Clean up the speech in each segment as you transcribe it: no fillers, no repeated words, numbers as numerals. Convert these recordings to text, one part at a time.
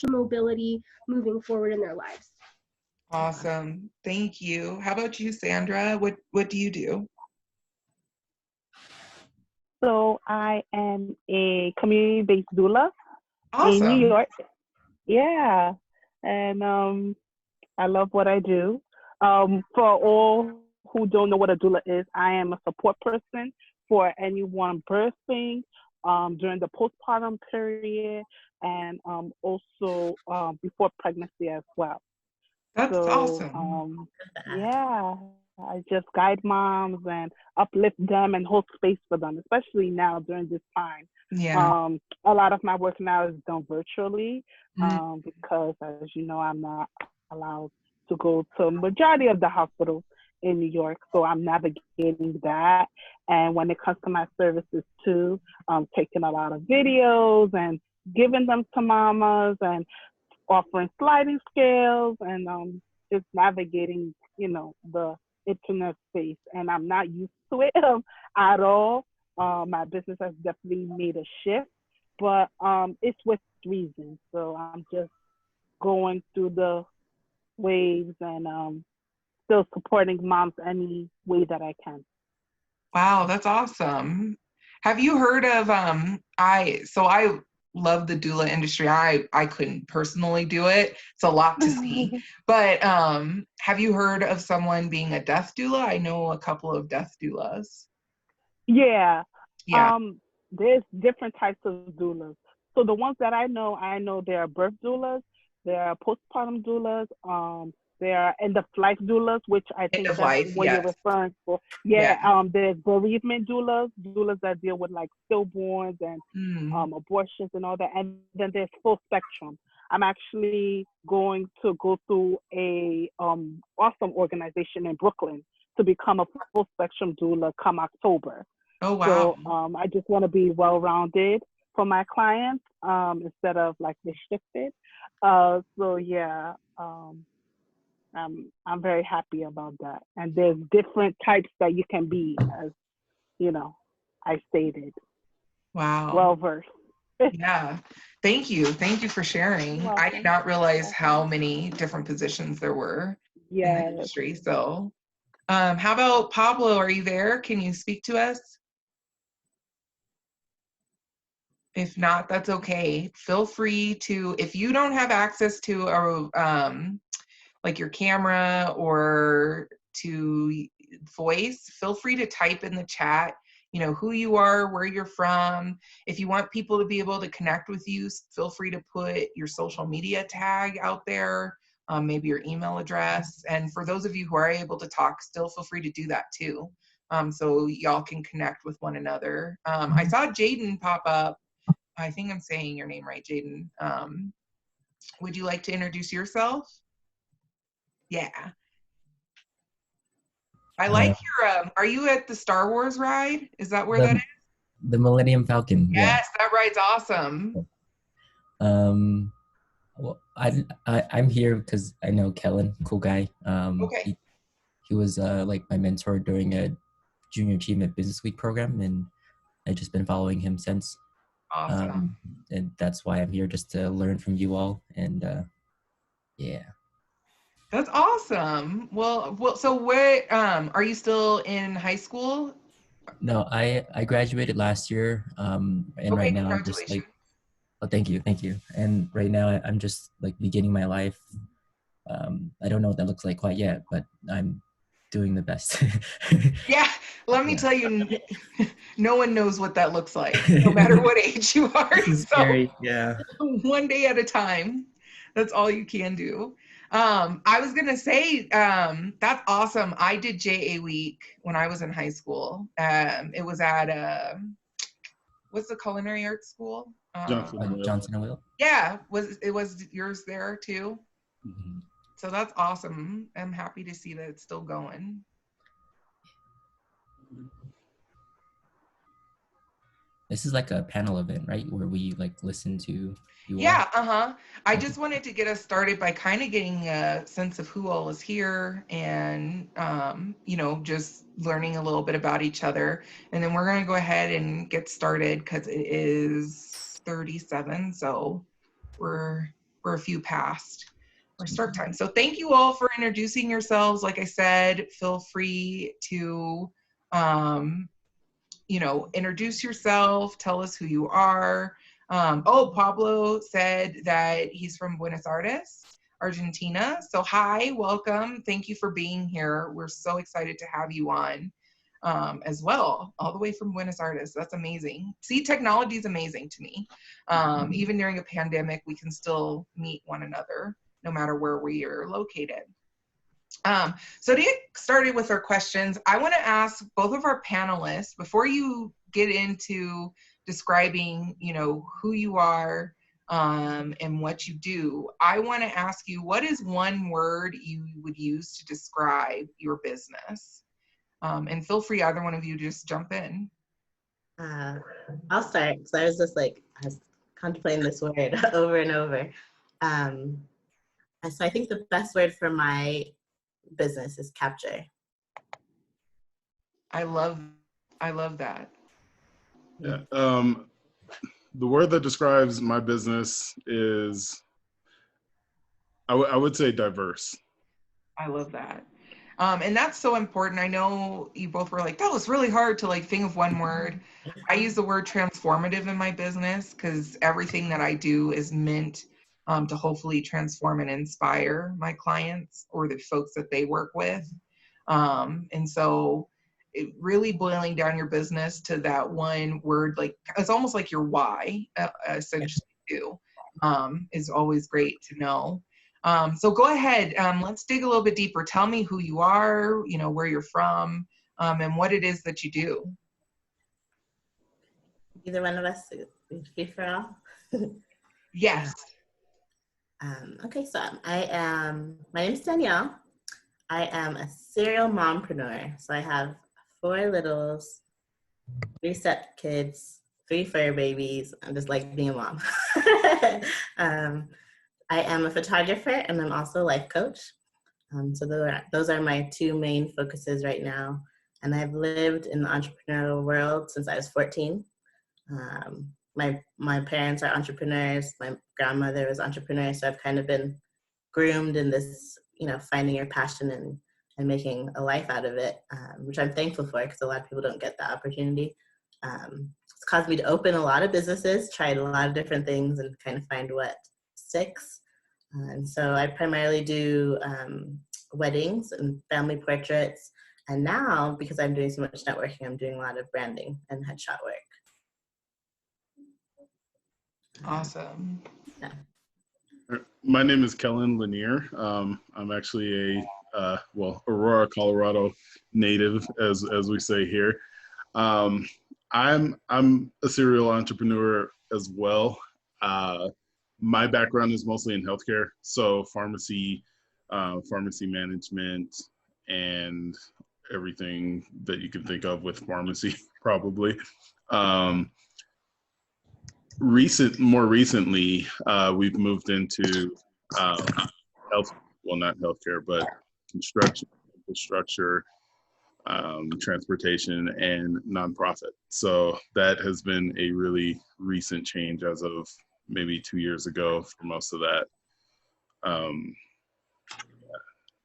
mobility moving forward in their lives. Awesome. Thank you. How about you, Sandra? What do you do? So I am a community-based doula in New Awesome. York. Yeah, and I love what I do. For all who don't know what a doula is, I am a support person for anyone birthing during the postpartum period and also before pregnancy as well. That's So awesome. yeah, I just guide moms and uplift them and hold space for them, especially now during this time. Yeah. A lot of my work now is done virtually Mm. because, as you know, I'm not allowed to go to majority of the hospitals in New York, so I'm navigating that. And when it comes to my services too, taking a lot of videos and giving them to mamas and offering sliding scales and just navigating, the internet space. And I'm not used to it at all. My business has definitely made a shift, but it's with reason. So I'm just going through the waves and still supporting moms any way that I can. Wow, that's awesome. Have you heard of I love the doula industry. I couldn't personally do it. It's a lot to see. But have you heard of someone being a death doula? I know a couple of death doulas. Yeah. Yeah. There's different types of doulas. So the ones that I know there are birth doulas, there are postpartum doulas, there are end of life doulas, which I End think of that's life, what you're yes. referring to. Yeah. Yeah, there's bereavement doulas that deal with like stillborns and Mm. abortions and all that. And then there's full spectrum. I'm actually going to go through a awesome organization in Brooklyn to become a full spectrum doula come October. Oh, wow. So I just want to be well-rounded for my clients instead of like restricted. So yeah, I'm very happy about that. And there's different types that you can be, as you know, I stated. Wow. Well versed. Yeah. Thank you. Thank you for sharing. I did Welcome. not realize how Welcome. many different positions there were in the Yes. industry. So, how about Pablo? Are you there? Can you speak to us? If not, that's okay. Feel free to, if you don't have access to like your camera or to voice, feel free to type in the chat, who you are, where you're from. If you want people to be able to connect with you, feel free to put your social media tag out there, maybe your email address. And for those of you who are able to talk, still feel free to do that too. So y'all can connect with one another. I saw Jaden pop up. I think I'm saying your name right, Jaden. Would you like to introduce yourself? Yeah. I like your, are you at the Star Wars ride? Is that where that is? The Millennium Falcon, yeah. Yes, that ride's awesome. Well, I'm here because I know Kellen, cool guy. Okay. He was like my mentor during a Junior Achievement Business Week program, and I've just been following him since. Awesome. And that's why I'm here, just to learn from you all. And yeah. That's awesome. Well, so what, are you still in high school? No, I graduated last year. And okay, right now I'm just like, oh, thank you. And right now I'm just like beginning my life. I don't know what that looks like quite yet, but I'm doing the best. Yeah, let me tell you, no one knows what that looks like, no matter what age you are. This is scary. Yeah. One day at a time. That's all you can do. I was gonna say, that's awesome. I did JA week when I was in high school. It was at what's the culinary arts school? Johnson & Will. Yeah, was yours there too? Mm-hmm. So that's awesome. I'm happy to see that it's still going. This is like a panel event, right? Where we like listen to you Yeah, all. I just wanted to get us started by kind of getting a sense of who all is here and, just learning a little bit about each other. And then we're going to go ahead and get started because it is 37. So we're we're a few past our start time. So thank you all for introducing yourselves. Like I said, feel free to, you know, introduce yourself, tell us who you are. Oh, Pablo said that he's from Buenos Aires, Argentina. So hi, welcome. Thank you for being here. We're so excited to have you on as well, all the way from Buenos Aires. That's amazing. See, technology is amazing to me. Even during a pandemic, we can still meet one another no matter where we are located. So to get started with our questions, I want to ask both of our panelists, before you get into describing, you know, who you are and what you do, I want to ask you, what is one word you would use to describe your business? And feel free, either one of you, to just jump in. I'll start, because I was contemplating this word over and over. So I think the best word for my business is capture. I love that. Yeah. The word that describes my business is, I would say, diverse. I love that. And that's so important. I know you both were like, that was really hard to like think of one word. I use the word transformative in my business because everything that I do is meant to hopefully transform and inspire my clients or the folks that they work with. And so it really boiling down your business to that one word, like it's almost like your why, essentially, too, is always great to know. So go ahead, let's dig a little bit deeper. Tell me who you are, you know, where you're from, and what it is that you do. Either one of us, free for all. Yes. Okay, so my name is Danielle. I am a serial mompreneur. So I have 4 littles, 3 step kids, 3 fur babies. I'm just like being a mom. I am a photographer and I'm also a life coach. So those are my 2 main focuses right now. And I've lived in the entrepreneurial world since I was 14. My parents are entrepreneurs. My grandmother was an entrepreneur. So I've kind of been groomed in this, you know, finding your passion and making a life out of it, which I'm thankful for because a lot of people don't get that opportunity. It's caused me to open a lot of businesses, tried a lot of different things and kind of find what sticks. And so I primarily do weddings and family portraits. And now, because I'm doing so much networking, I'm doing a lot of branding and headshot work. Awesome. Yeah. My name is Kellen Lanier. I'm actually a Aurora, Colorado native, as we say here. I'm a serial entrepreneur as well. My background is mostly in healthcare, so pharmacy management, and everything that you can think of with pharmacy, probably. More recently, we've moved into not healthcare, but construction, infrastructure, transportation, and nonprofit. So that has been a really recent change as of maybe 2 years ago for most of that.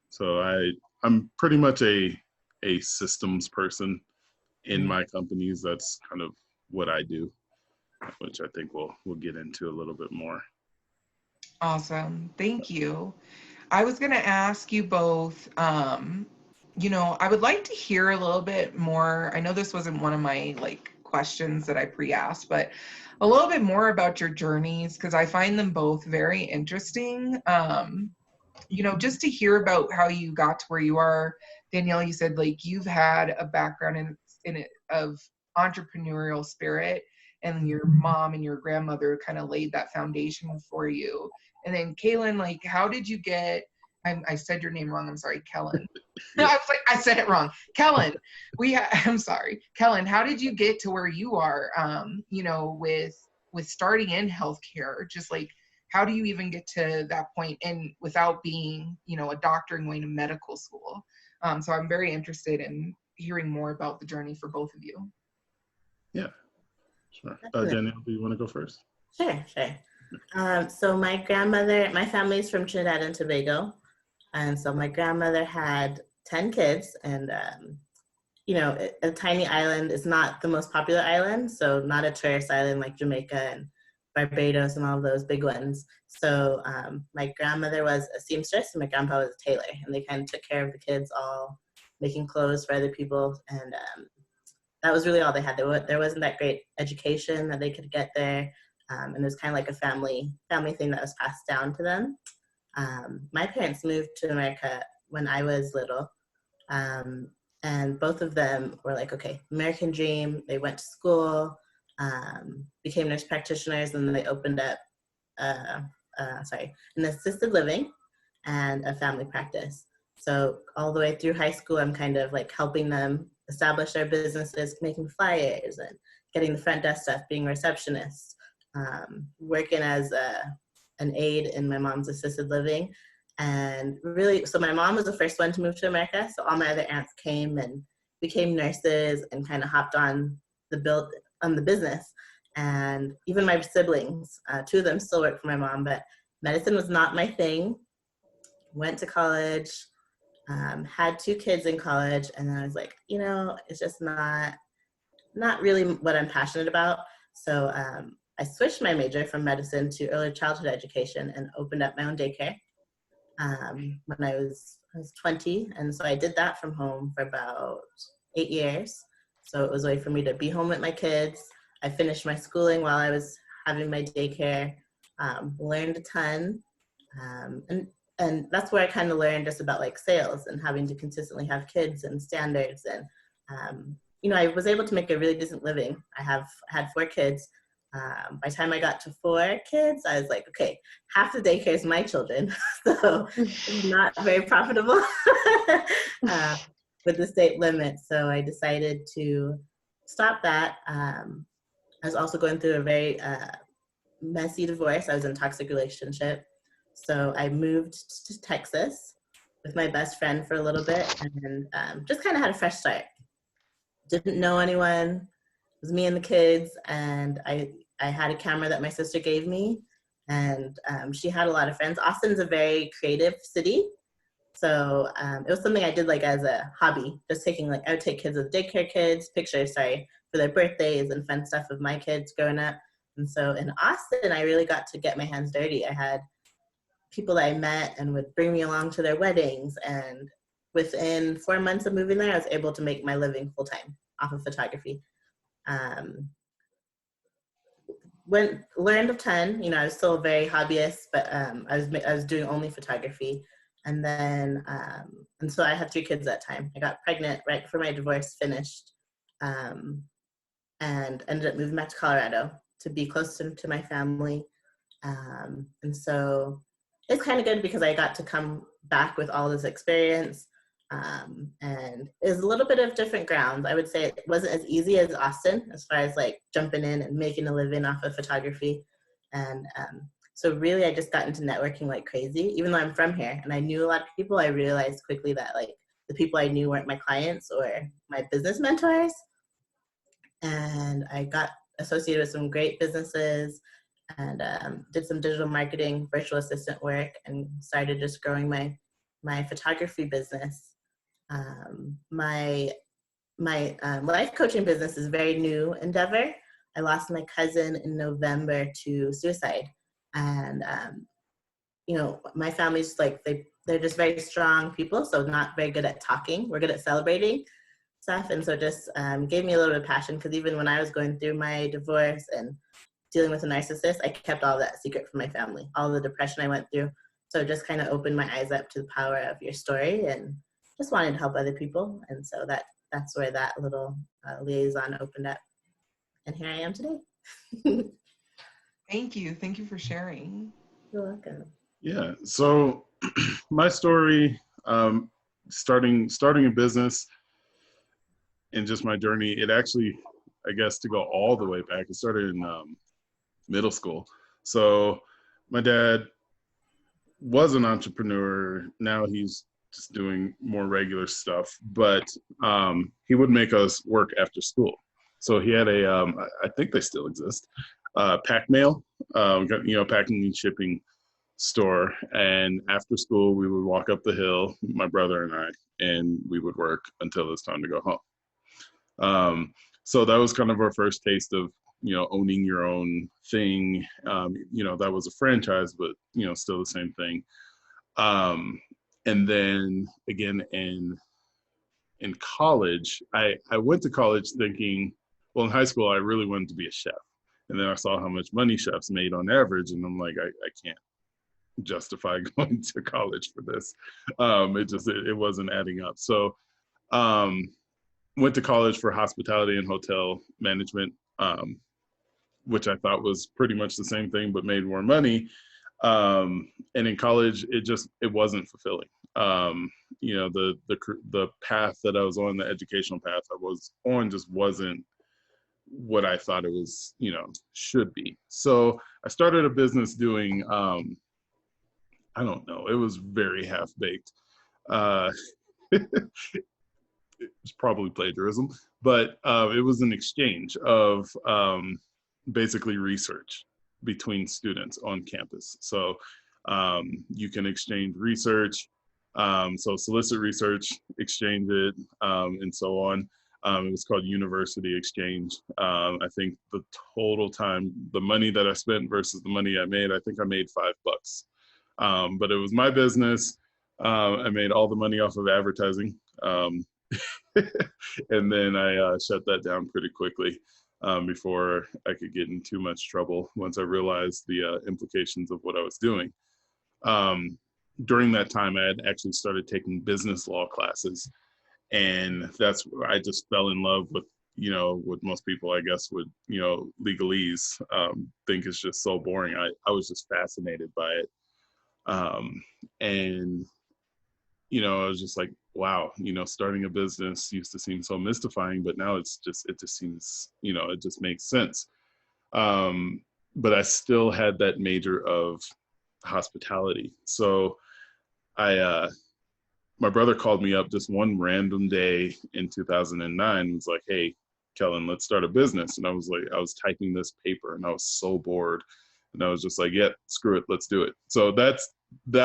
So I'm pretty much a systems person in my companies. That's kind of what I do, which I think we'll get into a little bit more. Awesome. Thank you. I was going to ask you both, you know, I would like to hear a little bit more. I know this wasn't one of my questions that I pre-asked, but a little bit more about your journeys, because I find them both very interesting. You know, just to hear about how you got to where you are. Danielle, you said you've had a background in it of entrepreneurial spirit, and your mom and your grandmother kind of laid that foundation for you. And then Kaylin, how did you get, I said your name wrong, I'm sorry, Kellen. No, I was I said it wrong. Kellen, I'm sorry. Kellen, how did you get to where you are, you know, with starting in healthcare? Just how do you even get to that point, and without being, you know, a doctor and going to medical school? So I'm very interested in hearing more about the journey for both of you. Yeah, sure. Danielle, do you want to go first? Sure. So my grandmother, my family's from Trinidad and Tobago. And so my grandmother had 10 kids, and you know, a tiny island is not the most popular island, so not a tourist island like Jamaica and Barbados and all of those big ones. So my grandmother was a seamstress and my grandpa was a tailor, and they kind of took care of the kids, all making clothes for other people. And that was really all they had. There wasn't that great education that they could get there. And it was kind of like a family thing that was passed down to them. My parents moved to America when I was little. And both of them were like, okay, American dream. They went to school, became nurse practitioners, and then they opened up, an assisted living and a family practice. So all the way through high school, I'm kind of like helping them establish their businesses, making flyers and getting the front desk stuff, being receptionists, working as an aide in my mom's assisted living. And really, so my mom was the first one to move to America. So all my other aunts came and became nurses and kind of hopped on the business. And even my siblings, 2 of them still work for my mom, but medicine was not my thing. Went to college, had 2 kids in college, and then I was like, you know, it's just not really what I'm passionate about. So I switched my major from medicine to early childhood education and opened up my own daycare when I was 20. And so I did that from home for about 8 years. So it was a way for me to be home with my kids. I finished my schooling while I was having my daycare, learned a ton. And that's where I kind of learned just about like sales and having to consistently have kids and standards. And, you know, I was able to make a really decent living. I had 4 kids. By the time I got to 4 kids, I was like, okay, half the daycare is my children. So it's not very profitable with the state limit. So I decided to stop that. I was also going through a very messy divorce. I was in a toxic relationship. So I moved to Texas with my best friend for a little bit and just kind of had a fresh start. Didn't know anyone. It was me and the kids, and I had a camera that my sister gave me, and she had a lot of friends. Austin's a very creative city, so it was something I did like as a hobby, just taking like, I would take kids with daycare kids, pictures, for their birthdays and fun stuff of my kids growing up. And so in Austin, I really got to get my hands dirty. I had people that I met and would bring me along to their weddings, and within 4 months of moving there, I was able to make my living full time off of photography. Learned a ton. You know, I was still very hobbyist, but I was doing only photography. And then, and so I had 3 kids that time. I got pregnant right before my divorce finished, and ended up moving back to Colorado to be closer to my family. And so it's kind of good because I got to come back with all this experience. And it's a little bit of different grounds. I would say it wasn't as easy as Austin as far as like jumping in and making a living off of photography. And so really I just got into networking like crazy. Even though I'm from here and I knew a lot of people, I realized quickly that like the people I knew weren't my clients or my business mentors. And I got associated with some great businesses and did some digital marketing, virtual assistant work, and started just growing my photography business. My life coaching business is a very new endeavor. I lost my cousin in November to suicide. And, you know, my family's like, they're just very strong people, so not very good at talking. We're good at celebrating stuff. And so just gave me a little bit of passion, because even when I was going through my divorce and dealing with a narcissist, I kept all that secret from my family, all the depression I went through. So just kind of opened my eyes up to the power of your story and just wanted to help other people. And so that's where that little liaison opened up. And here I am today. Thank you. Thank you for sharing. You're welcome. Yeah. So my story, starting a business and just my journey, it actually, I guess, to go all the way back, it started in middle school. So my dad was an entrepreneur. Now he's just doing more regular stuff, but he would make us work after school. So he had I think they still exist, pack mail, packing and shipping store. And after school, we would walk up the hill, my brother and I, and we would work until it's time to go home. So that was kind of our first taste of, owning your own thing. That was a franchise, but, still the same thing. And then again, in college, I went to college thinking, well, in high school, I really wanted to be a chef. And then I saw how much money chefs made on average. And I'm like, I can't justify going to college for this. It wasn't adding up. So went to college for hospitality and hotel management, which I thought was pretty much the same thing, but made more money. And in college, it wasn't fulfilling. The path that I was on, the educational path I was on, just wasn't what I thought it was, should be. So I started a business doing, I don't know, it was very half-baked. It's probably plagiarism, but it was an exchange of basically research between students on campus. So you can exchange research, so solicit research, exchange it, and so on. It was called University Exchange. I think the total time, the money that I spent versus the money I made, I think I made $5. But it was my business. I made all the money off of advertising. And then I shut that down pretty quickly before I could get in too much trouble once I realized the implications of what I was doing. During that time, I had actually started taking business law classes. And that's where I just fell in love with, what most people, I guess, would, legalese, think is just so boring. I was just fascinated by it. And, I was just like, wow, starting a business used to seem so mystifying, but now it just seems, it just makes sense. But I still had that major of hospitality. So my brother called me up just one random day in 2009 and was like, hey, Kellen, let's start a business. And I was typing this paper and I was so bored. And I was just like, yeah, screw it, let's do it. So that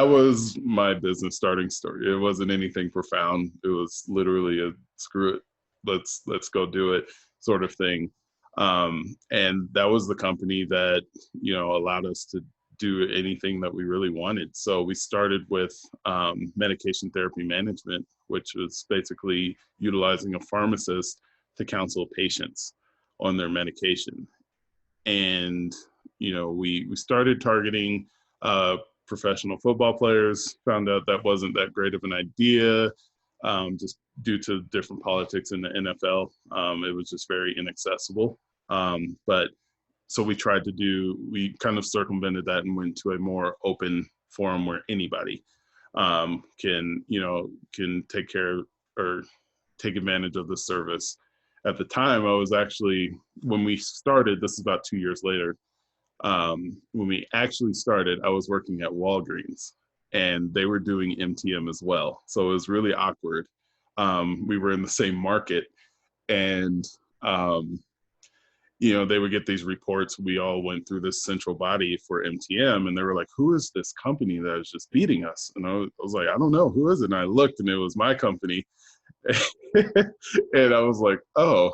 was my business starting story. It wasn't anything profound. It was literally a screw it, let's go do it sort of thing. And that was the company that, allowed us to do anything that we really wanted. So we started with medication therapy management, which was basically utilizing a pharmacist to counsel patients on their medication. And, we started targeting professional football players, found out that wasn't that great of an idea, just due to different politics in the NFL. It was just very inaccessible. But so we kind of circumvented that and went to a more open forum where anybody can take care or take advantage of the service. At the time, I was actually, when we started, this is about 2 years later, when we actually started, I was working at Walgreens and they were doing MTM as well. So it was really awkward. We were in the same market and, they would get these reports. We all went through this central body for MTM and they were like, who is this company that is just beating us? And I was like, I don't know, who is it? And I looked and it was my company. And I was like, oh,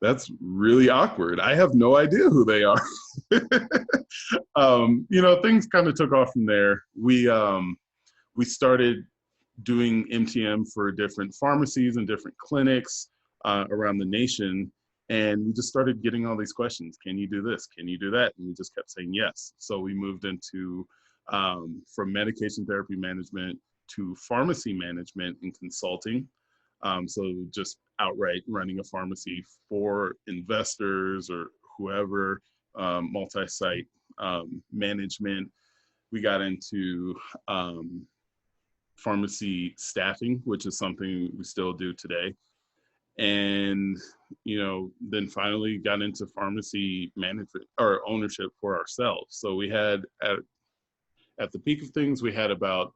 that's really awkward. I have no idea who they are. Things kind of took off from there. We started doing MTM for different pharmacies and different clinics around the nation. And we just started getting all these questions. Can you do this? Can you do that? And we just kept saying yes. So we moved into from medication therapy management to pharmacy management and consulting. So just outright running a pharmacy for investors or whoever, multi-site management. We got into pharmacy staffing, which is something we still do today. And, then finally got into pharmacy management or ownership for ourselves. So we had at the peak of things, we had about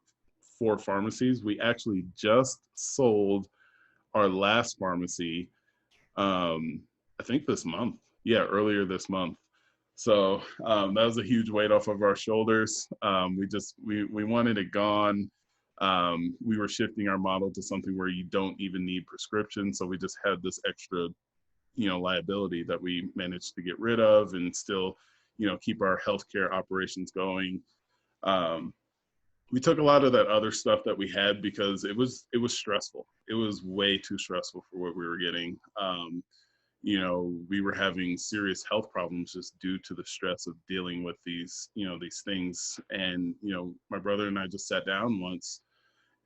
4 pharmacies. We actually just sold our last pharmacy, I think this month. earlier this month. So that was a huge weight off of our shoulders. We wanted it gone. We were shifting our model to something where you don't even need prescription. So we just had this extra, liability that we managed to get rid of and still, keep our healthcare operations going. We took a lot of that other stuff that we had because it was stressful. It was way too stressful for what we were getting. We were having serious health problems just due to the stress of dealing with these things. And, my brother and I just sat down once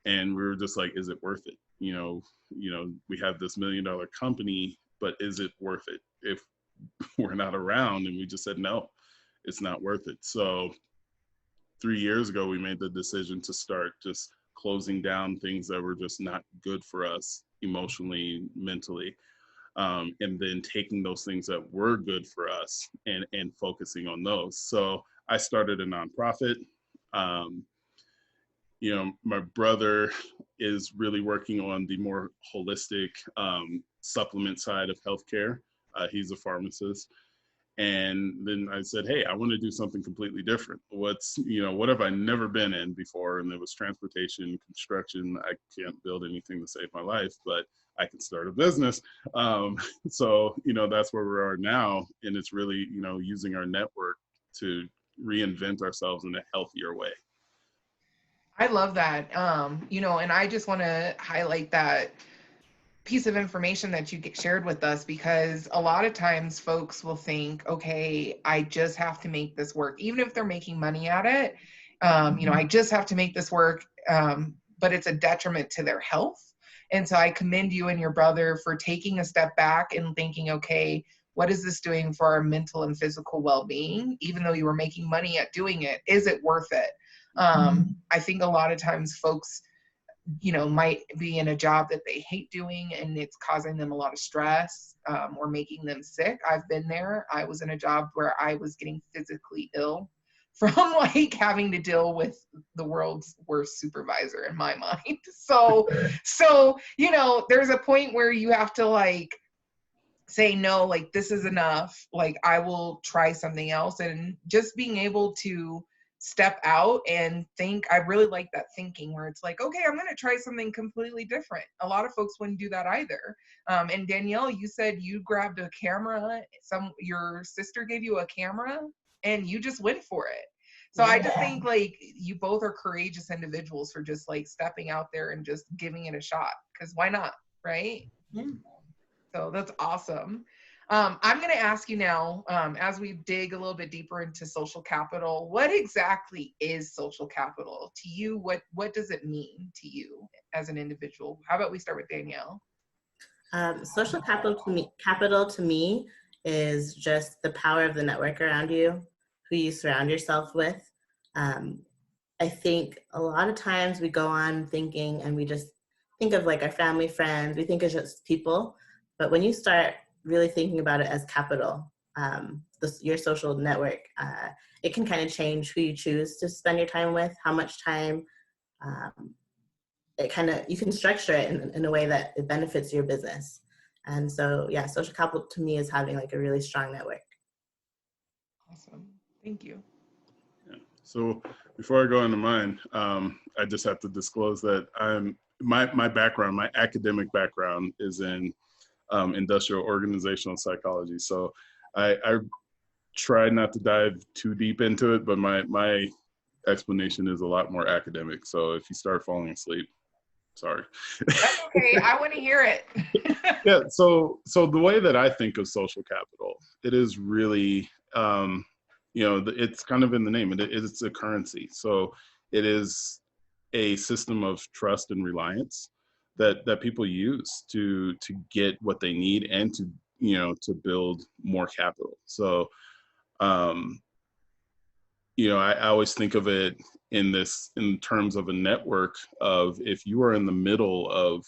and we were just like, is it worth it? We have this $1 million company, but is it worth it if we're not around? And we just said, no, it's not worth it. So 3 years ago, we made the decision to start just closing down things that were just not good for us emotionally, mentally. And then taking those things that were good for us and focusing on those. So I started a nonprofit. My brother is really working on the more holistic supplement side of healthcare. He's a pharmacist. And then I said, hey, I want to do something completely different. What have I never been in before? And it was transportation, construction. I can't build anything to save my life, but I can start a business. So, that's where we are now. And it's really, using our network to reinvent ourselves in a healthier way. I love that. And I just want to highlight that piece of information that you shared with us, because a lot of times folks will think, okay, I just have to make this work, even if they're making money at it. I just have to make this work, but it's a detriment to their health. And so I commend you and your brother for taking a step back and thinking, okay, what is this doing for our mental and physical well-being? Even though you were making money at doing it, is it worth it? I think a lot of times folks, might be in a job that they hate doing and it's causing them a lot of stress, or making them sick. I've been there. I was in a job where I was getting physically ill from like having to deal with the world's worst supervisor in my mind. So, there's a point where you have to like say, no, like this is enough. Like I will try something else. And just being able to step out and think, I really like that thinking where it's like, okay, I'm going to try something completely different. A lot of folks wouldn't do that either. And Danielle, you said you grabbed a camera, your sister gave you a camera and you just went for it. So I just think like you both are courageous individuals for just like stepping out there and just giving it a shot, because why not, right? Yeah. So that's awesome. I'm going to ask you now, as we dig a little bit deeper into social capital, what exactly is social capital to you? What does it mean to you as an individual? How about we start with Danielle? Social capital to me is just the power of the network around you, who you surround yourself with. I think a lot of times we go on thinking and we just think of like our family, friends, we think of just people. But when you start really thinking about it as capital, your social network, it can kind of change who you choose to spend your time with, how much time. You can structure it in a way that it benefits your business. And so, yeah, social capital to me is having like a really strong network. Awesome. Thank you. Yeah. So before I go into mine, I just have to disclose that my background, my academic background is in industrial organizational psychology. So I try not to dive too deep into it, but my explanation is a lot more academic. So if you start falling asleep, sorry. That's okay. I want to hear it. Yeah. So the way that I think of social capital, it is really, it's kind of in the name. It's a currency. So it is a system of trust and reliance that people use to get what they need and to build more capital. So, I always think of it in terms of a network of, if you are in the middle of,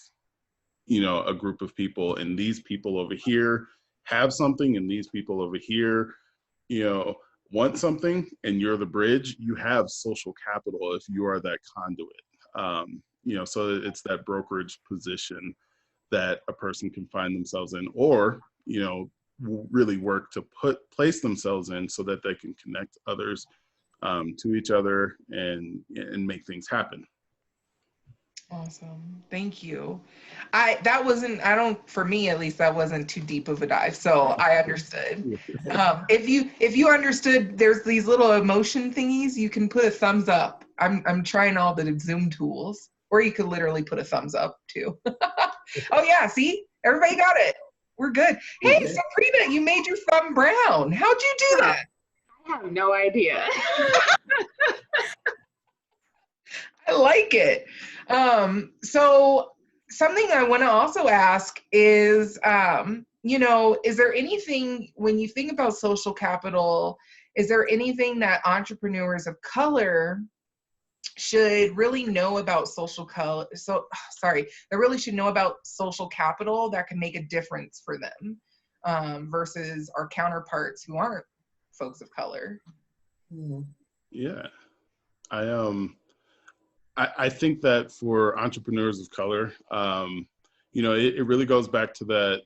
a group of people and these people over here have something and these people over here, want something, and you're the bridge, you have social capital if you are that conduit. So it's that brokerage position that a person can find themselves in, or, really work to place themselves in so that they can connect others to each other and make things happen. Awesome. Thank you. For me at least, that wasn't too deep of a dive. So I understood. If you understood, there's these little emotion thingies, you can put a thumbs up. I'm trying all the Zoom tools, or you could literally put a thumbs up too. Oh yeah, see? Everybody got it. We're good. Hey, Sabrina, you made your thumb brown. How'd you do that? I have no idea. I like it. So something I want to also ask is, is there anything, when you think about social capital, is there anything that entrepreneurs of color should really know about they really should know about social capital that can make a difference for them versus our counterparts who aren't folks of color? Yeah, I think that for entrepreneurs of color, it really goes back to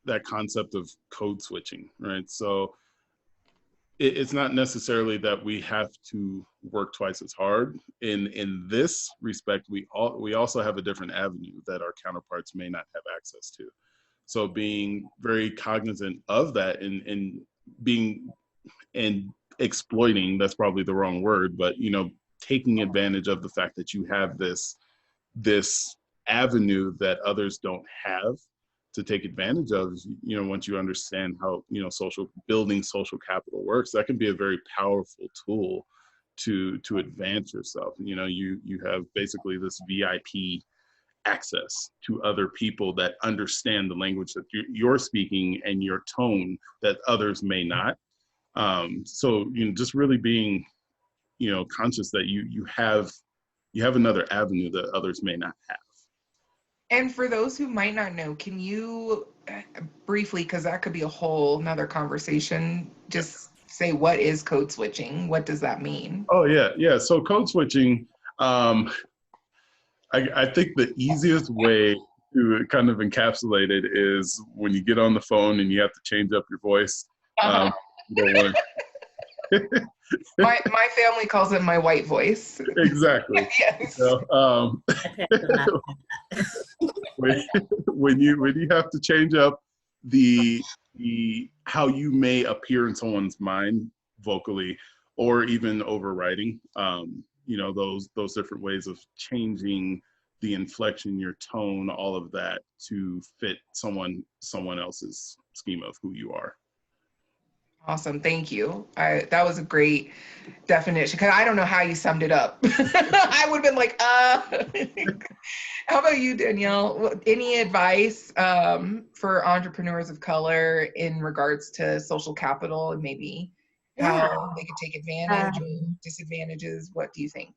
that concept of code switching, right? So it's not necessarily that we have to work twice as hard. In this respect, we also have a different avenue that our counterparts may not have access to. So being very cognizant of that and exploiting, that's probably the wrong word, but taking advantage of the fact that you have this avenue that others don't have to take advantage of, once you understand how, building social capital works, that can be a very powerful tool to advance yourself. You have basically this VIP access to other people that understand the language that you're speaking and your tone that others may not. So, just really being, conscious that you have another avenue that others may not have. And for those who might not know, can you briefly, because that could be a whole nother conversation, just say what is code switching? What does that mean? Oh yeah. So code switching, I think the easiest way to kind of encapsulate it is when you get on the phone and you have to change up your voice. You don't want my family calls it my white voice. Exactly. Yes. When you have to change up the how you may appear in someone's mind vocally, or even overwriting, those different ways of changing the inflection, your tone, all of that to fit someone else's schema of who you are. Awesome. Thank you. That was a great definition, because I don't know how you summed it up. I would have been like, How about you, Danielle? Any advice for entrepreneurs of color in regards to social capital and maybe how they could take advantage or disadvantages? What do you think?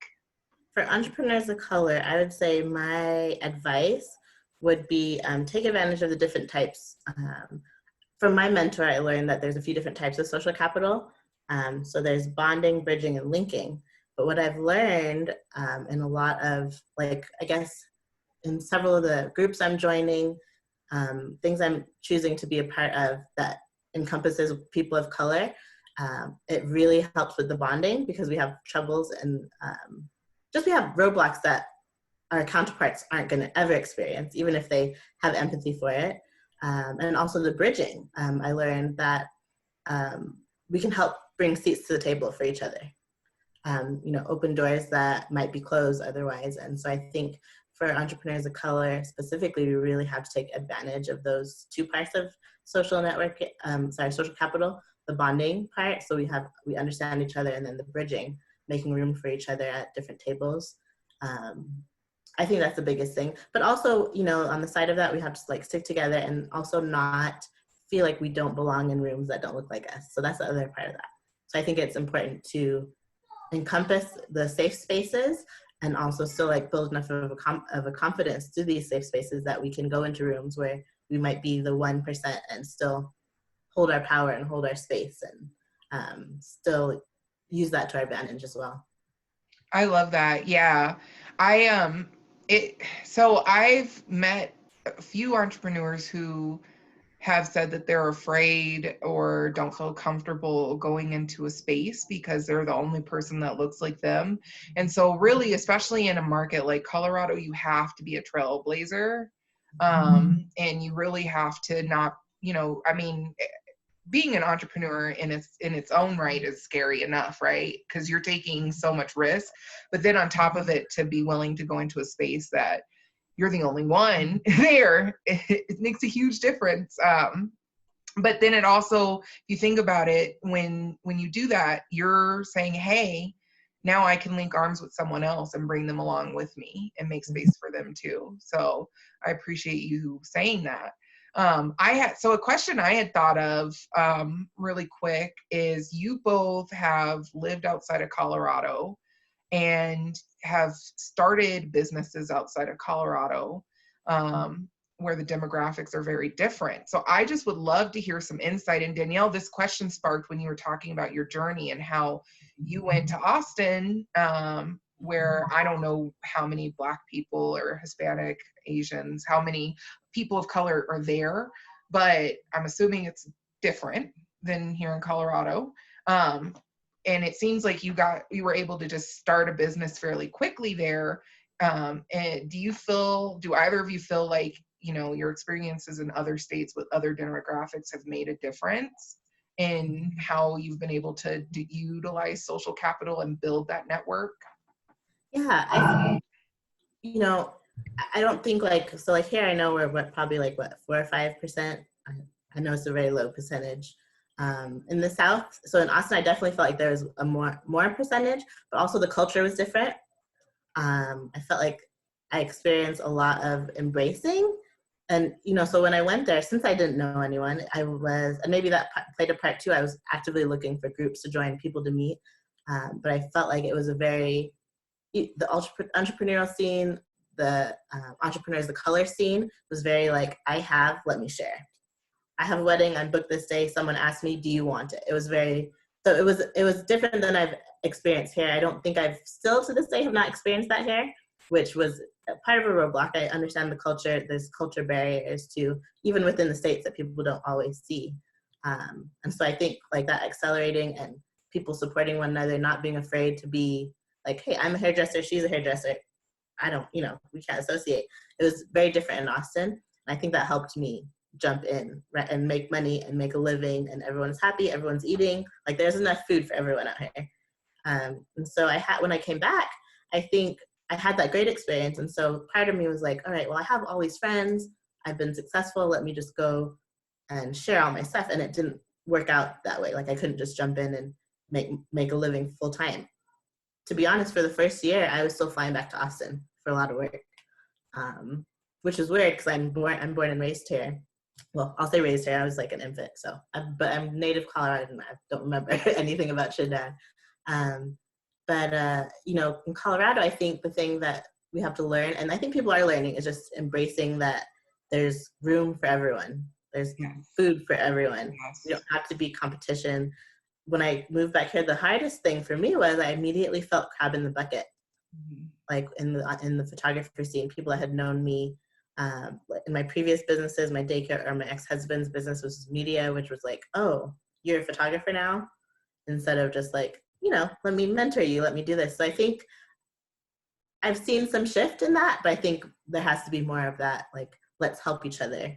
For entrepreneurs of color, I would say my advice would be take advantage of the different types. From my mentor, I learned that there's a few different types of social capital. So there's bonding, bridging, and linking. But what I've learned in a lot of, in several of the groups I'm joining, things I'm choosing to be a part of that encompasses people of color, it really helps with the bonding, because we have troubles and we have roadblocks that our counterparts aren't going to ever experience, even if they have empathy for it. And also the bridging. I learned that we can help bring seats to the table for each other. Open doors that might be closed otherwise. And so I think for entrepreneurs of color specifically, we really have to take advantage of those two parts of social capital, the bonding part. So we understand each other, and then the bridging, making room for each other at different tables. I think that's the biggest thing. But also, on the side of that, we have to stick together and also not feel like we don't belong in rooms that don't look like us. So that's the other part of that. So I think it's important to encompass the safe spaces and also still build enough of a confidence to these safe spaces that we can go into rooms where we might be the 1% and still hold our power and hold our space and still use that to our advantage as well. I love that. Yeah. So I've met a few entrepreneurs who have said that they're afraid or don't feel comfortable going into a space because they're the only person that looks like them. And so really, especially in a market like Colorado, you have to be a trailblazer. And you really have to not, I mean, being an entrepreneur in its own right is scary enough, right? Because you're taking so much risk, but then on top of it, to be willing to go into a space that you're the only one there, it makes a huge difference. But then it also, if you think about it, when you do that, you're saying, hey, now I can link arms with someone else and bring them along with me and make space for them too. So I appreciate you saying that. So a question I had thought of really quick is, you both have lived outside of Colorado and have started businesses outside of Colorado, where the demographics are very different. So I just would love to hear some insight. And Danielle, this question sparked when you were talking about your journey and how you went to Austin, where I don't know how many Black people or Hispanic, Asians, how many people of color are there, but I'm assuming it's different than here in Colorado. And it seems like you were able to just start a business fairly quickly there. And do either of you feel like, your experiences in other states with other demographics have made a difference in how you've been able to utilize social capital and build that network? Yeah, I don't think so here I know we're probably 4 or 5%. I know it's a very low percentage. In the South, so in Austin, I definitely felt like there was a more percentage, but also the culture was different. I felt like I experienced a lot of embracing. And, so when I went there, since I didn't know anyone, and maybe that played a part too, I was actively looking for groups to join, people to meet. But I felt like it was the entrepreneurial scene, the entrepreneurs, the color scene was very let me share. I have a wedding, I'm booked this day, someone asked me, do you want it? It was it was different than I've experienced here. I don't think still to this day have not experienced that here, which was part of a roadblock. I understand the culture, there's culture barriers too, even within the States, that people don't always see. And so I think that accelerating and people supporting one another, not being afraid to be hey, I'm a hairdresser, she's a hairdresser, we can't associate. It was very different in Austin. And I think that helped me jump in, right, and make money and make a living, and everyone's happy, everyone's eating, there's enough food for everyone out here. And so when I came back, I think I had that great experience. And so part of me was all right, well, I have all these friends, I've been successful, let me just go and share all my stuff. And it didn't work out that way. I couldn't just jump in and make a living full time. To be honest, for the first year, I was still flying back to Austin for a lot of work, which is weird because I'm born and raised here. Well, I'll say raised here. I was an infant, but I'm native Coloradan. I don't remember anything about Trinidad. But in Colorado, I think the thing that we have to learn, and I think people are learning, is just embracing that there's room for everyone. There's food for everyone. You don't have to be competition. When I moved back here, the hardest thing for me was I immediately felt crab in the bucket. In the photographer scene, people that had known me in my previous businesses, my daycare, or my ex-husband's business was media, which was oh, you're a photographer now, instead of just let me mentor you, let me do this. So I think I've seen some shift in that, but I think there has to be more of that, let's help each other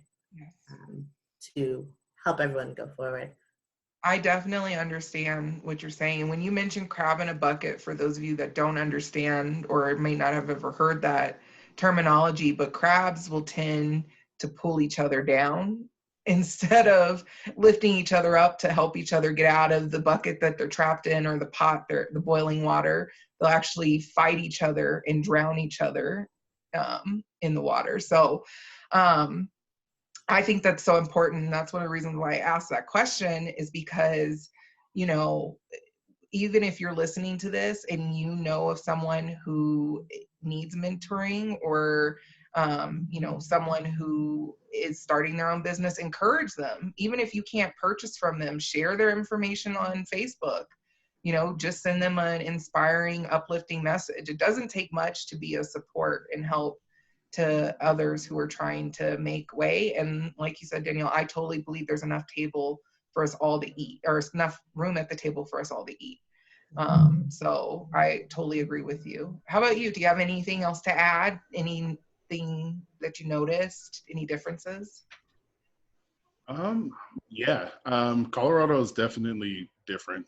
to help everyone go forward. I definitely understand what you're saying. And when you mention crab in a bucket, for those of you that don't understand or may not have ever heard that terminology, but crabs will tend to pull each other down instead of lifting each other up to help each other get out of the bucket that they're trapped in, or the pot, the boiling water. They'll actually fight each other and drown each other in the water. So I think that's so important. And that's one of the reasons why I asked that question, is because, even if you're listening to this and you know of someone who needs mentoring, or, someone who is starting their own business, encourage them. Even if you can't purchase from them, share their information on Facebook. Just send them an inspiring, uplifting message. It doesn't take much to be a support and help to others who are trying to make way. And like you said, Danielle, I totally believe there's enough table for us all to eat, or enough room at the table for us all to eat. So I totally agree with you. How about you? Do you have anything else to add? Anything that you noticed? Any differences? Yeah, Colorado is definitely different.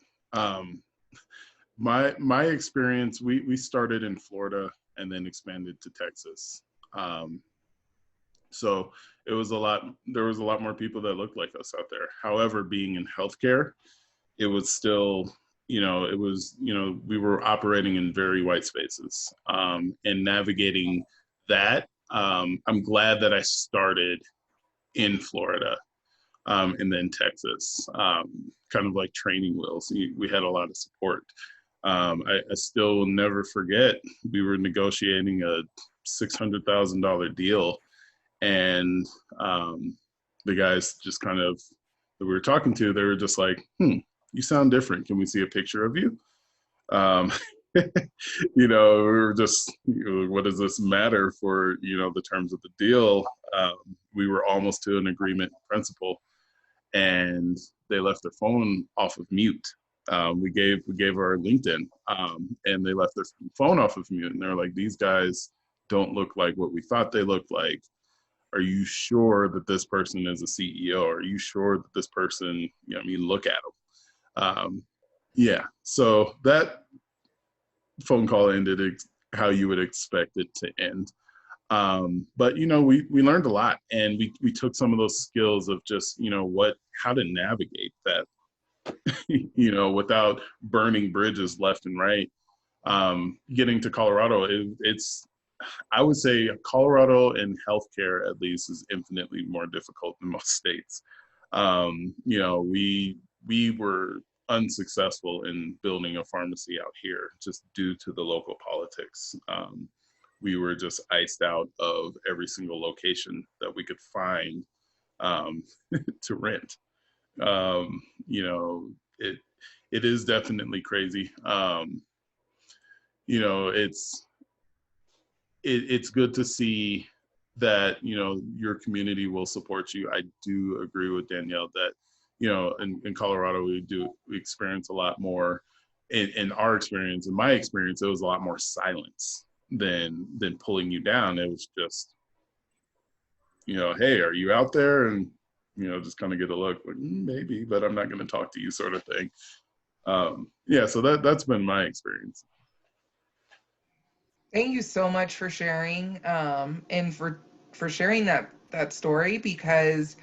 My experience, we started in Florida and then expanded to Texas. So there was a lot more people that looked like us out there. However, being in healthcare, it was still, we were operating in very white spaces, and navigating that. I'm glad that I started in Florida, and then Texas, kind of like training wheels. We had a lot of support. I still will never forget, we were negotiating a $600,000 deal, and the guys just kind of, that we were talking to, they were just like, you sound different. Can we see a picture of you? We were just, what does this matter for, the terms of the deal? We were almost to an agreement in principle, and they left their phone off of mute. We gave our LinkedIn, and they left their phone off of mute, and they're like, these guys don't look like what we thought they looked like. Are you sure that this person is a CEO? Are you sure that this person, look at them. Yeah, so that phone call ended how you would expect it to end. But we learned a lot, and we took some of those skills of just, how to navigate that, without burning bridges left and right. Getting to Colorado, I would say Colorado in healthcare, at least, is infinitely more difficult than most states. We were unsuccessful in building a pharmacy out here just due to the local politics. We were just iced out of every single location that we could find to rent. It is definitely crazy. It's good to see that, your community will support you. I do agree with Danielle that, in Colorado, we experience a lot more. In my experience, it was a lot more silence than pulling you down. It was just, hey, are you out there? And, just kind of get a look, like, maybe, but I'm not going to talk to you, sort of thing. So that's been my experience. Thank you so much for sharing, and for sharing that story, because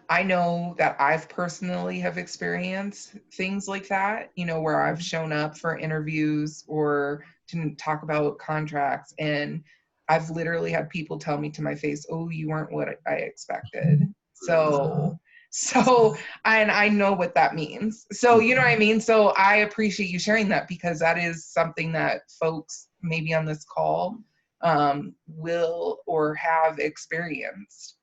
I know that I've personally have experienced things like that, where I've shown up for interviews or to talk about contracts, and I've literally had people tell me to my face, oh, you weren't what I expected. So, and I know what that means. So, you know what I mean? So I appreciate you sharing that, because that is something that folks maybe on this call will or have experienced.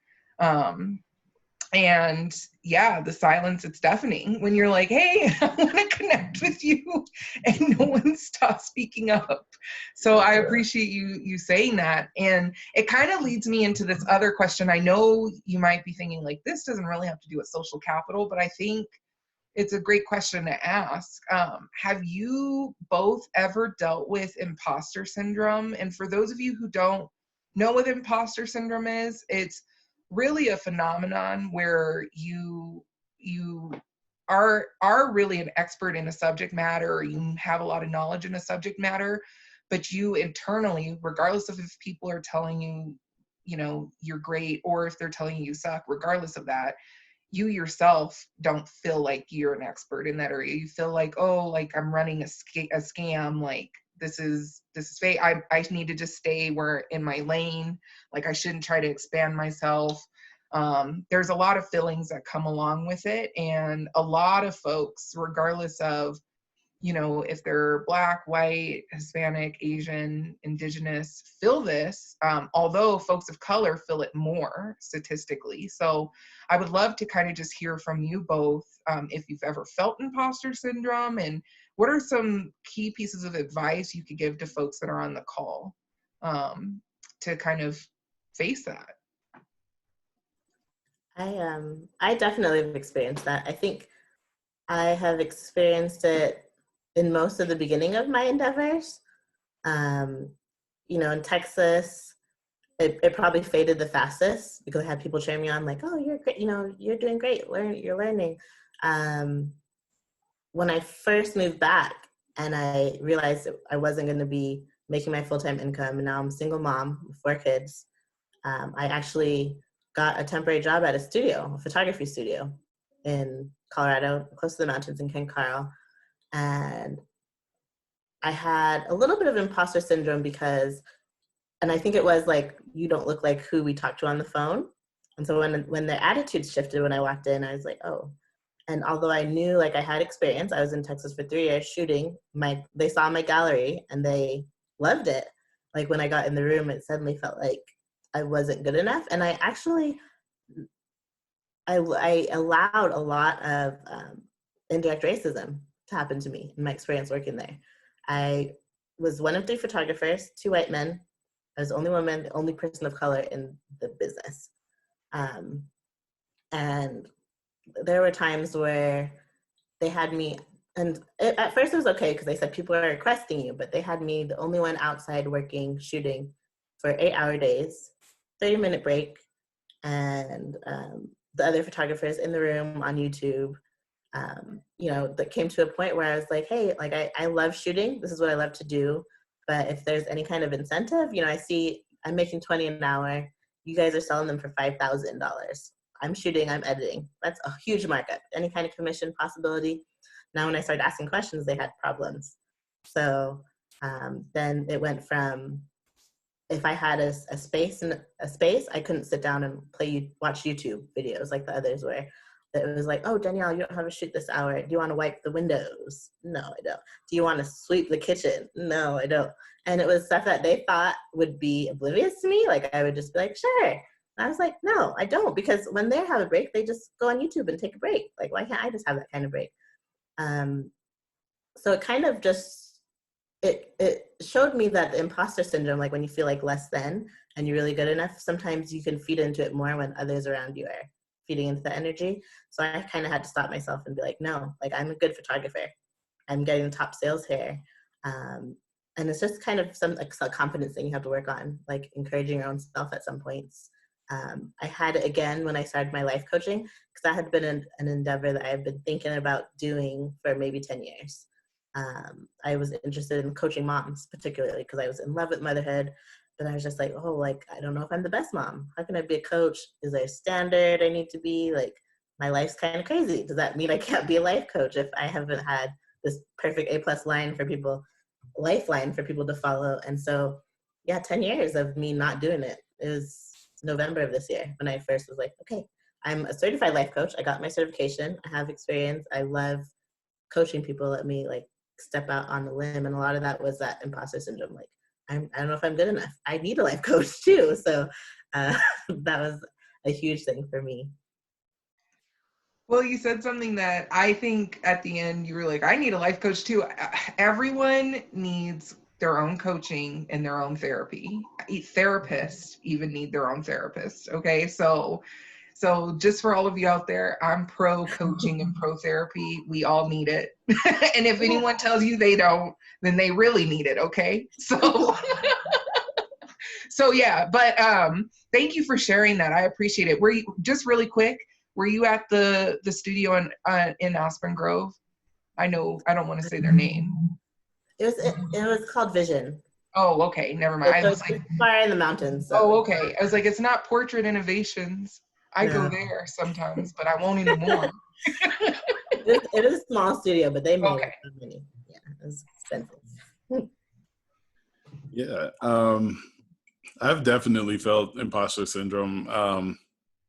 And yeah, the silence, it's deafening when you're like, hey, I want to connect with you, and no one stops speaking up. So I appreciate you saying that. And it kind of leads me into this other question. I know you might be thinking, like, this doesn't really have to do with social capital, but I think it's a great question to ask. Have you both ever dealt with imposter syndrome? And for those of you who don't know what imposter syndrome is, it's really a phenomenon where you are really an expert in a subject matter, or you have a lot of knowledge in a subject matter, but you internally, regardless of if people are telling you, you're great, or if they're telling you suck, regardless of that, you yourself don't feel like you're an expert in that area. You feel like, oh, like I'm running a scam, like this is fake. I need to just stay in my lane. Like I shouldn't try to expand myself. There's a lot of feelings that come along with it. And a lot of folks, regardless of, if they're Black, white, Hispanic, Asian, Indigenous, feel this, although folks of color feel it more statistically. So I would love to kind of just hear from you both, if you've ever felt imposter syndrome, and what are some key pieces of advice you could give to folks that are on the call, to kind of face that? I definitely have experienced that. I think I have experienced it in most of the beginning of my endeavors. You know, in Texas, it probably faded the fastest because I had people cheering me on, like, "Oh, you're great! You know, you're doing great. You're learning." When I first moved back, and I realized that I wasn't going to be making my full-time income, and now I'm a single mom with 4 kids. I actually got a temporary job at a studio, a photography studio in Colorado, close to the mountains in Ken Carl. And I had a little bit of imposter syndrome because, and I think it was like, you don't look like who we talked to on the phone. And so when the attitude shifted when I walked in, I was like, oh. And although I knew like I had experience, I was in Texas for 3 years shooting, they saw my gallery and they loved it. Like when I got in the room, it suddenly felt like I wasn't good enough. And I actually, I allowed a lot of indirect racism to happen to me in my experience working there. I was one of 3 photographers, 2 white men. I was the only woman, the only person of color in the business. And there were times where they had me, and at first it was okay because they said people are requesting you, but they had me the only one outside working, shooting for 8-hour days, 30-minute break, and the other photographers in the room on YouTube. You know, that came to a point where I was like, hey, like I love shooting. This is what I love to do. But if there's any kind of incentive, you know, I see I'm making $20 an hour. You guys are selling them for $5,000. I'm shooting, I'm editing. That's a huge markup. Any kind of commission possibility. Now, when I started asking questions, they had problems. So then it went from, if I had a space, I couldn't sit down and watch YouTube videos like the others were. It was like, oh, Danielle, you don't have to shoot this hour. Do you want to wipe the windows? No, I don't. Do you want to sweep the kitchen? No, I don't. And it was stuff that they thought would be oblivious to me. Like I would just be like, sure. And I was like, no, I don't. Because when they have a break, they just go on YouTube and take a break. Like, why can't I just have that kind of break? So it kind of just, it showed me that the imposter syndrome, like when you feel like less than and you're really good enough, sometimes you can feed into it more when others around you are feeding into the energy. So I kind of had to stop myself and be like, no, like I'm a good photographer. I'm getting top sales here. And it's just kind of some like confidence thing you have to work on, like encouraging your own self at some points. I had it again when I started my life coaching, because that had been an endeavor that I've been thinking about doing for maybe 10 years. I was interested in coaching moms, particularly because I was in love with motherhood. But I was just like, oh, like, I don't know if I'm the best mom. How can I be a coach? Is there a standard I need to be? Like, my life's kind of crazy. Does that mean I can't be a life coach if I haven't had this perfect A+ line for people, lifeline for people to follow? And so, yeah, 10 years of me not doing it. It was November of this year when I first was like, okay, I'm a certified life coach. I got my certification. I have experience. I love coaching people. Let me like step out on the limb. And a lot of that was that imposter syndrome. Like, I don't know if I'm good enough. I need a life coach too. So that was a huge thing for me. Well, you said something that I think at the end you were like, I need a life coach too. Everyone needs their own coaching and their own therapy. Therapists even need their own therapist. Okay, so just for all of you out there, I'm pro coaching and pro therapy. We all need it. And if anyone tells you they don't, then they really need it. Okay, so so yeah. But thank you for sharing that. I appreciate it. Were you, just really quick, were you at the studio in Aspen Grove? I know I don't want to say their name. It was called Vision. Oh, okay, never mind. I was like, far in the mountains. So. Oh, okay. I was like, it's not Portrait Innovations. I go there sometimes, but I won't anymore. It is a small studio, but they made money. Yeah, it was expensive. Yeah, I've definitely felt imposter syndrome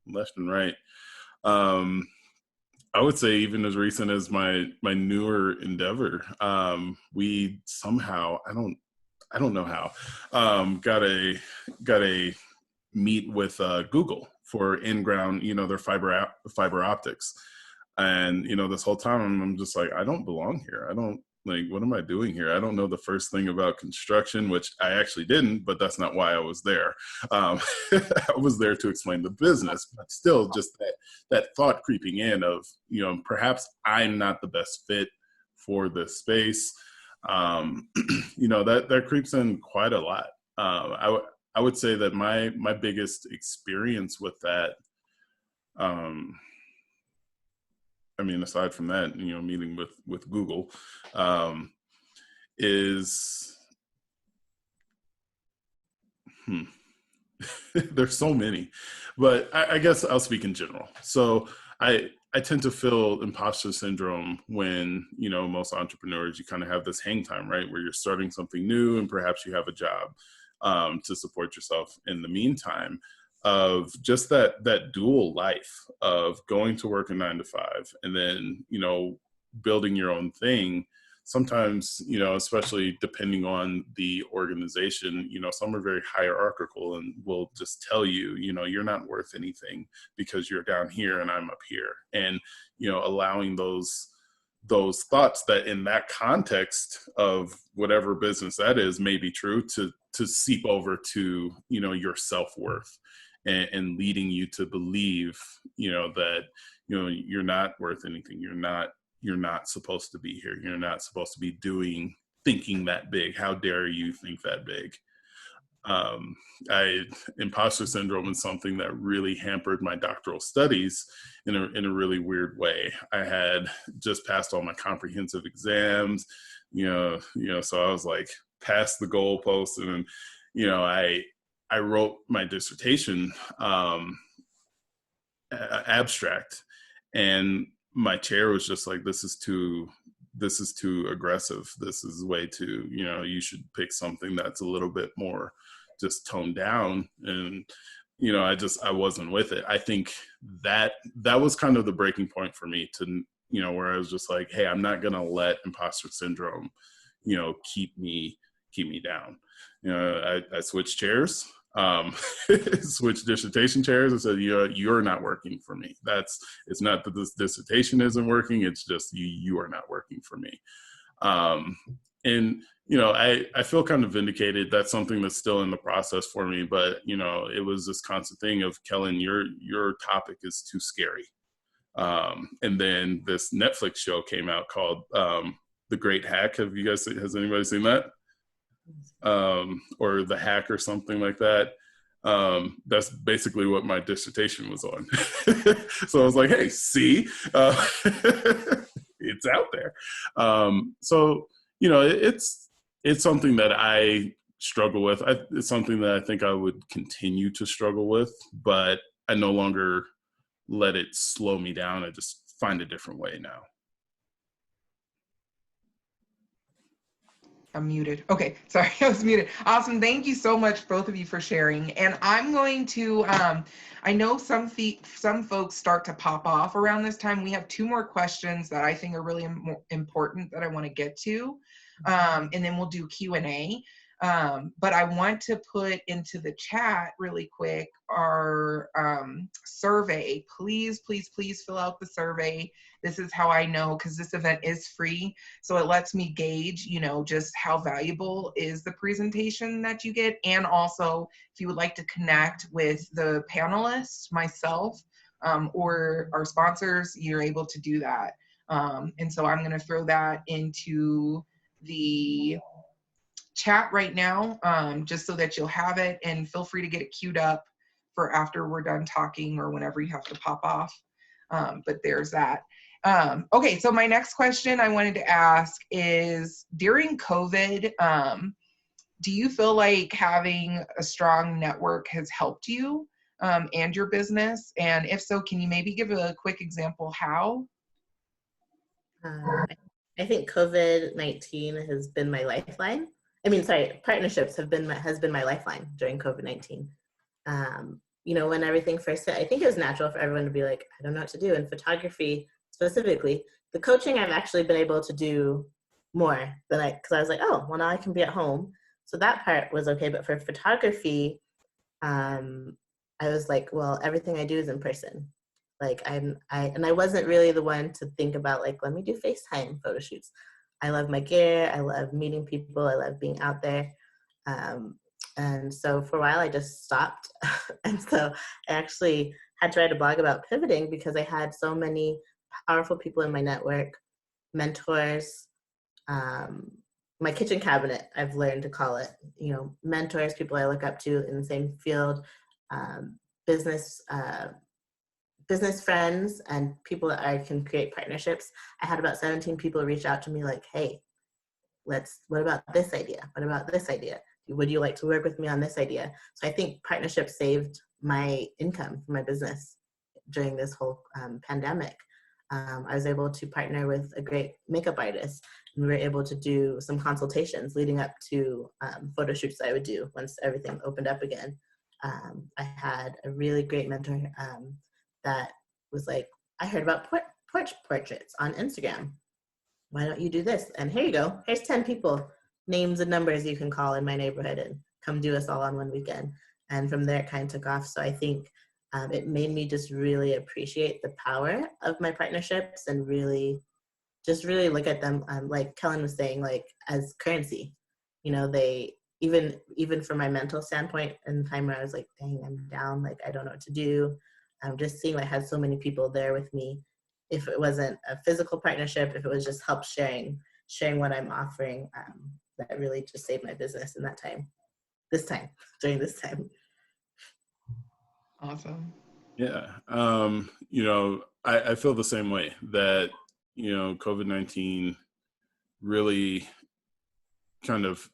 left and right. I would say even as recent as my newer endeavor, we somehow, I don't know how, got a meet with Google for in-ground, their fiber optics. And, this whole time I'm just like, I don't belong here. like, what am I doing here? I don't know the first thing about construction, which I actually didn't, but that's not why I was there. I was there to explain the business, but still just that thought creeping in of, perhaps I'm not the best fit for this space. That creeps in quite a lot. I would say that my biggest experience with that, aside from that, meeting with Google, is there's so many, but I guess I'll speak in general. So I tend to feel imposter syndrome when, most entrepreneurs, you kind of have this hang time, right? Where you're starting something new and perhaps you have a job to support yourself in the meantime, of just that dual life of going to work a 9 to 5 and then, building your own thing. Sometimes, especially depending on the organization, some are very hierarchical and will just tell you, you're not worth anything because you're down here and I'm up here. And, allowing those thoughts that in that context of whatever business that is may be true to seep over to, your self-worth. And leading you to believe, that, you're not worth anything. You're not supposed to be here. You're not supposed to be thinking that big. How dare you think that big? Imposter syndrome is something that really hampered my doctoral studies in a really weird way. I had just passed all my comprehensive exams, so I was like past the goalpost, and then, I wrote my dissertation abstract, and my chair was just like, this is too aggressive. This is way too, you should pick something that's a little bit more just toned down. And, I wasn't with it. I think that was kind of the breaking point for me to, where I was just like, hey, I'm not going to let imposter syndrome, keep me down. I switched chairs, switched dissertation chairs. I said, you're not working for me. It's not that this dissertation isn't working. It's just you are not working for me. And, I feel kind of vindicated. That's something that's still in the process for me. But, it was this constant thing of, Kellen, your topic is too scary. And then this Netflix show came out called The Great Hack. Has anybody seen that? Or The Hack or something like that. That's basically what my dissertation was on. So I was like, hey, see, it's out there. So, it's something that I struggle with. It's something that I think I would continue to struggle with, but I no longer let it slow me down. I just find a different way now. I'm muted. Okay, sorry, I was muted. Awesome. Thank you so much, both of you, for sharing. And I'm going to, I know some folks start to pop off around this time. We have 2 more questions that I think are really important that I want to get to. And then we'll do Q&A. But I want to put into the chat really quick our survey. Please, please, please fill out the survey. This is how I know, because this event is free. So it lets me gauge, just how valuable is the presentation that you get. And also, if you would like to connect with the panelists, myself, or our sponsors, you're able to do that. And so I'm going to throw that into the chat right now, just so that you'll have it, and feel free to get it queued up for after we're done talking or whenever you have to pop off. But there's that. Okay, so my next question I wanted to ask is, during COVID, do you feel like having a strong network has helped you and your business? And if so, can you maybe give a quick example how? I think COVID-19 has been my lifeline. Partnerships has been my lifeline during COVID-19. When everything first hit, I think it was natural for everyone to be like, I don't know what to do. And photography specifically, the coaching I've actually been able to do more than because I was like, oh, well, now I can be at home. So that part was okay. But for photography, I was like, well, everything I do is in person. I wasn't really the one to think about let me do FaceTime photo shoots. I love my gear. I love meeting people. I love being out there. And so for a while I just stopped. And so I actually had to write a blog about pivoting because I had so many powerful people in my network, mentors, my kitchen cabinet, I've learned to call it, you know, mentors, people I look up to in the same field, business friends, and people that I can create partnerships. I had about 17 people reach out to me like, hey, what about this idea? What about this idea? Would you like to work with me on this idea? So I think partnership saved my income for my business during this whole pandemic. I was able to partner with a great makeup artist, and we were able to do some consultations leading up to photo shoots that I would do once everything opened up again. I had a really great mentor that was like, I heard about porch portraits on Instagram. Why don't you do this? And here you go. Here's 10 people, names and numbers you can call in my neighborhood and come do us all on one weekend. And from there, it kind of took off. So I think it made me just really appreciate the power of my partnerships and really look at them, like Kellen was saying, like as currency. You know, they, even from my mental standpoint, in the time where I was like, dang, I'm down, like I don't know what to do. Just seeing I had so many people there with me. If it wasn't a physical partnership, if it was just help sharing what I'm offering, that really just saved my business in that time, during this time. Awesome. Yeah. You know, I feel the same way that, you know, COVID-19 really kind of,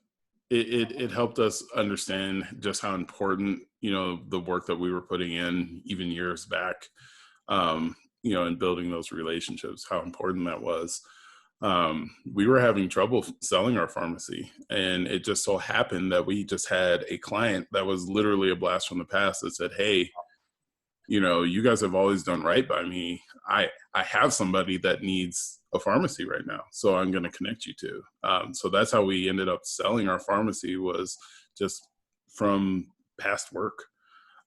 it helped us understand just how important, you know, the work that we were putting in even years back, you know, in building those relationships, how important that was. We were having trouble selling our pharmacy, and it just so happened that we just had a client that was literally a blast from the past that said, hey, you know, you guys have always done right by me. I have somebody that needs a pharmacy right now, so I'm going to connect you to. So that's how we ended up selling our pharmacy, was just from past work.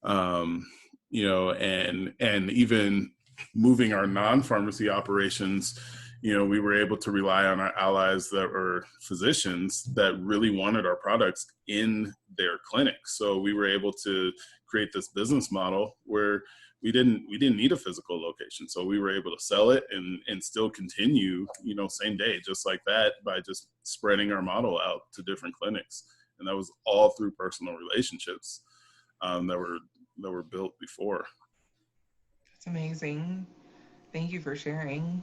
You know, and even moving our non-pharmacy operations, you know, we were able to rely on our allies that were physicians that really wanted our products in their clinics. So we were able to create this business model where we didn't need a physical location. So we were able to sell it and still continue, you know, same day, just like that, by just spreading our model out to different clinics. And that was all through personal relationships that were built before. That's amazing. Thank you for sharing.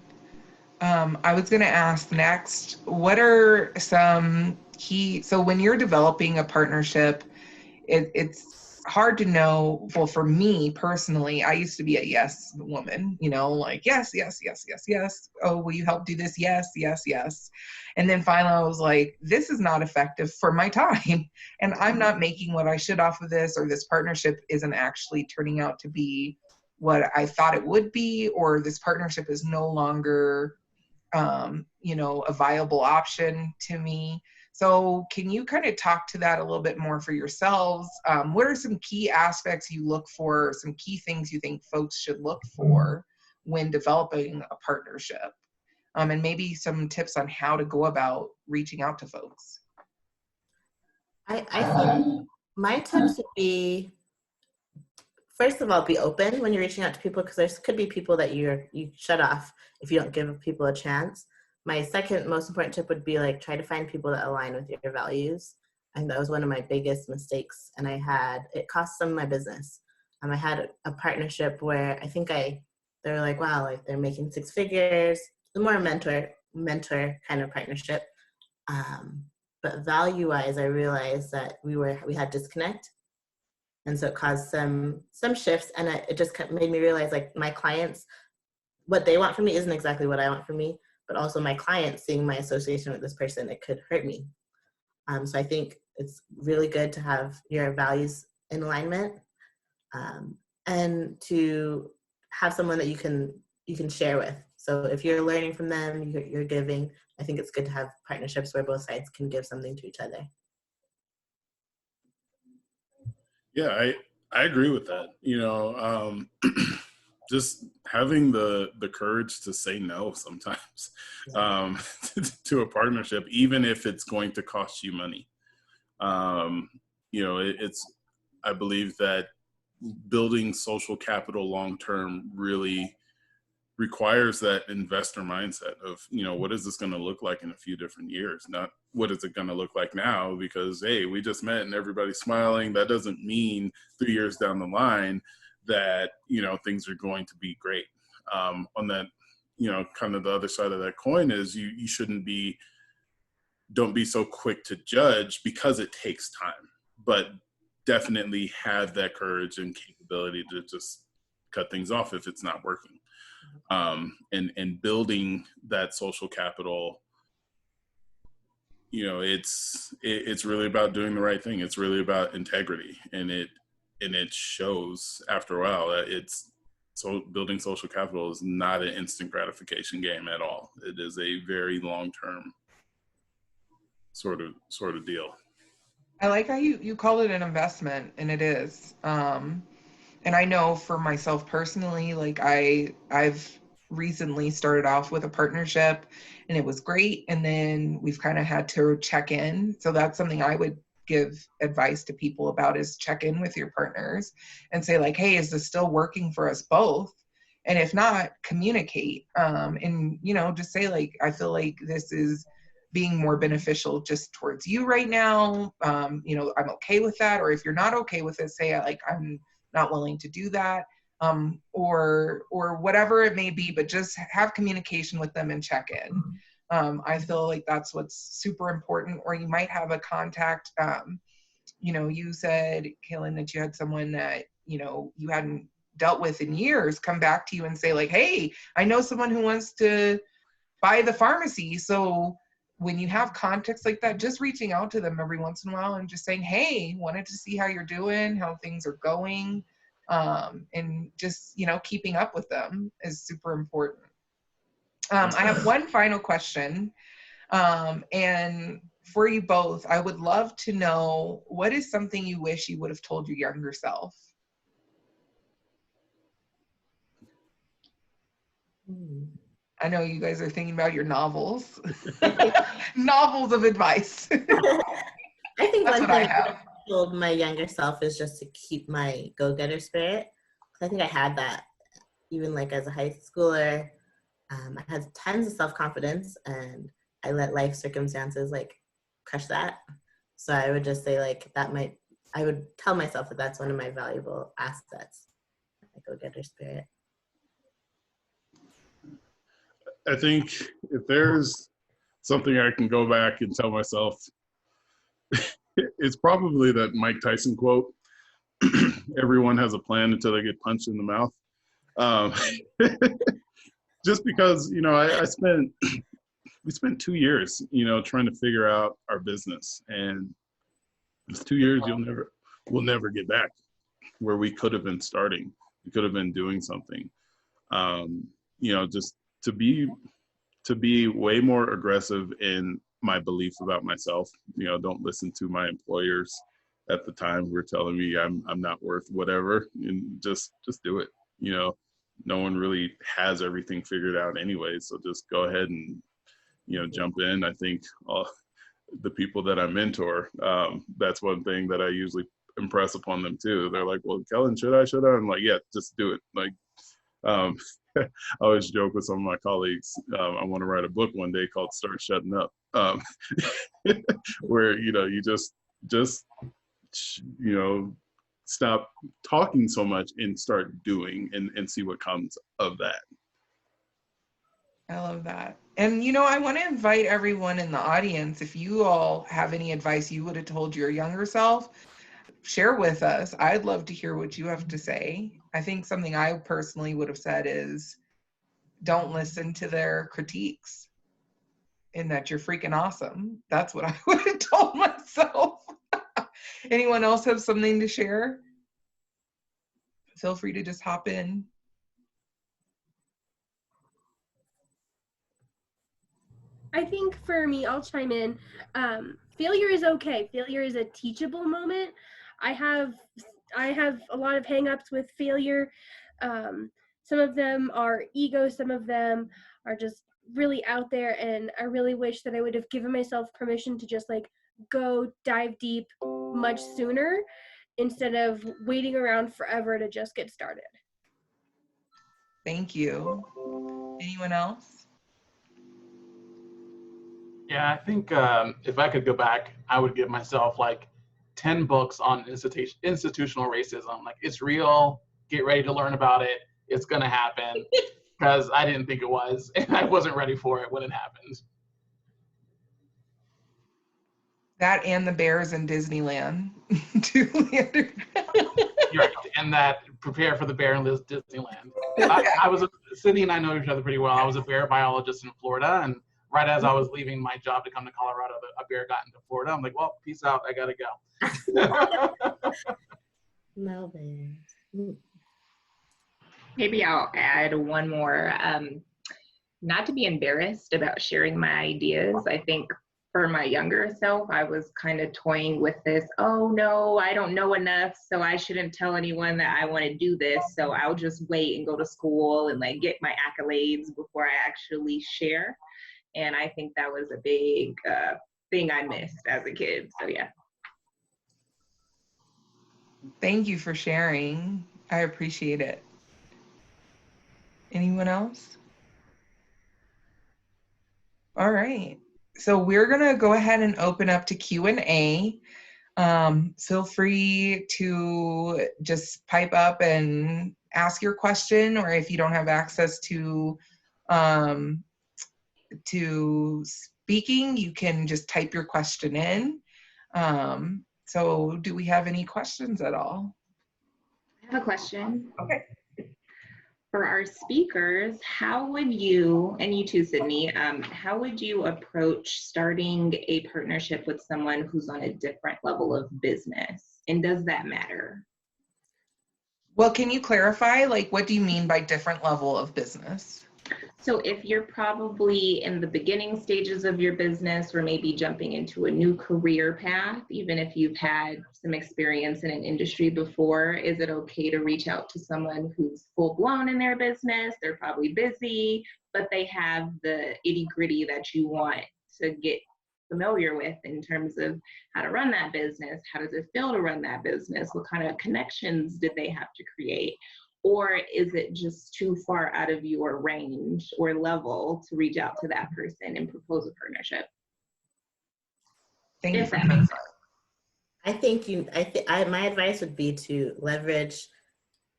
I was going to ask next, what are some key, so when you're developing a partnership, it's hard to know. Well, for me personally, I used to be a yes woman, you know, like, yes, yes, yes, yes, yes. Oh, will you help do this? Yes, yes, yes. And then finally I was like, this is not effective for my time. And I'm not making what I should off of this, or this partnership isn't actually turning out to be what I thought it would be, or this partnership is no longer you know, a viable option to me. So can you kind of talk to that a little bit more for yourselves? What are some key aspects you look for, some key things you think folks should look for when developing a partnership? And maybe some tips on how to go about reaching out to folks. I think my tips would be, first of all, be open when you're reaching out to people, because there could be people that you shut off if you don't give people a chance. My second most important tip would be, like, try to find people that align with your values. I think that was one of my biggest mistakes, and it cost some of my business. I had a partnership where I think they were like, wow, like they're making 6 figures, the more mentor kind of partnership. But value-wise, I realized that we had disconnect. And so it caused some shifts, and it just made me realize, like, my clients, what they want from me isn't exactly what I want from me, but also my clients seeing my association with this person, it could hurt me. So I think it's really good to have your values in alignment, and to have someone that you can share with. So if you're learning from them, you're giving, I think it's good to have partnerships where both sides can give something to each other. Yeah, I agree with that. You know, just having the courage to say no sometimes to a partnership, even if it's going to cost you money. You know, I believe that building social capital long term really requires that investor mindset of, you know, what is this going to look like in a few different years? Not what is it going to look like now, because, hey, we just met and everybody's smiling. That doesn't mean 3 years down the line that, you know, things are going to be great. On that, you know, kind of the other side of that coin is you don't be so quick to judge, because it takes time, but definitely have that courage and capability to just cut things off if it's not working. And building that social capital, you know, it's really about doing the right thing. It's really about integrity, and it shows after a while that building social capital is not an instant gratification game at all. It is a very long-term sort of deal. I like how you called it an investment, and it is. And I know for myself personally, like I've recently started off with a partnership, and it was great. And then we've kind of had to check in. So that's something I would give advice to people about, is check in with your partners and say like, hey, is this still working for us both? And if not, communicate. And, you know, just say like, I feel like this is being more beneficial just towards you right now. You know, I'm okay with that. Or if you're not okay with it, say like, I'm not willing to do that, or whatever it may be, but just have communication with them and check in. I feel like that's what's super important. Or you might have a contact, you know, you said, Kaylin, that you had someone that, you know, you hadn't dealt with in years come back to you and say like, hey, I know someone who wants to buy the pharmacy. So when you have contacts like that, just reaching out to them every once in a while and just saying, hey, wanted to see how you're doing, how things are going. And just, you know, keeping up with them is super important. I have one final question. And for you both, I would love to know, what is something you wish you would have told your younger self? I know you guys are thinking about your novels. Novels of advice. I think That's one what thing I have. told my younger self is just to keep my go-getter spirit. I think I had that even like as a high schooler. I had tons of self-confidence, and I let life circumstances like crush that. So I would just say like I would tell myself that that's one of my valuable assets, my go-getter spirit. I think if there's something I can go back and tell myself, it's probably that Mike Tyson quote, everyone has a plan until they get punched in the mouth. Just because, you know, we spent 2 years, you know, trying to figure out our business, and it's 2 years we'll never get back where we could have been starting. We could have been doing something. You know, just to be way more aggressive in my belief about myself. You know, don't listen to my employers at the time who were telling me I'm not worth whatever, and just do it. You know, no one really has everything figured out anyway, so just go ahead and, you know, jump in. I think the people that I mentor, that's one thing that I usually impress upon them too. They're like, well, Kellen, should I? I'm like, yeah, just do it. Like, I always joke with some of my colleagues, I want to write a book one day called Start Shutting Up, where, you know, you just, you know, stop talking so much and start doing, and see what comes of that. I love that. And, you know, I want to invite everyone in the audience, if you all have any advice you would have told your younger self, share with us. I'd love to hear what you have to say. I think something I personally would have said is, don't listen to their critiques, and that you're freaking awesome. That's what I would have told myself. Anyone else have something to share? Feel free to just hop in. I think for me, I'll chime in. Failure is okay. Failure is a teachable moment. I have a lot of hangups with failure. Some of them are ego, some of them are just really out there, and I really wish that I would have given myself permission to just like go dive deep much sooner instead of waiting around forever to just get started. Thank you. Anyone else? Yeah, I think if I could go back, I would give myself like 10 books on institutional racism. Like, it's real. Get ready to learn about it. It's going to happen. Because I didn't think it was, and I wasn't ready for it when it happened. That and the bears in Disneyland. You're right. And that prepare for the bear in Disneyland. I was, Sydney and I know each other pretty well. I was a bear biologist in Florida, and right as I was leaving my job to come to Colorado, a bear got into Florida. I'm like, well, peace out. I got to go. No bears. Maybe I'll add one more. Not to be embarrassed about sharing my ideas. I think for my younger self, I was kind of toying with this, oh no, I don't know enough, so I shouldn't tell anyone that I want to do this, so I'll just wait and go to school and like get my accolades before I actually share. And I think that was a big thing I missed as a kid, so yeah. Thank you for sharing. I appreciate it. Anyone else? All right. So we're going to go ahead and open up to Q&A. Feel free to just pipe up and ask your question, or if you don't have access to speaking, you can just type your question in. So do we have any questions at all? I have a question. Okay. For our speakers, how would you, and you too, Sydney, how would you approach starting a partnership with someone who's on a different level of business? And does that matter? Well, can you clarify, like, what do you mean by different level of business? So if you're probably in the beginning stages of your business, or maybe jumping into a new career path, even if you've had some experience in an industry before, is it okay to reach out to someone who's full blown in their business? They're probably busy, but they have the itty gritty that you want to get familiar with in terms of how to run that business. How does it feel to run that business? What kind of connections did they have to create? Or is it just too far out of your range or level to reach out to that person and propose a partnership? Thank you. If that makes sense. I think my advice would be to leverage.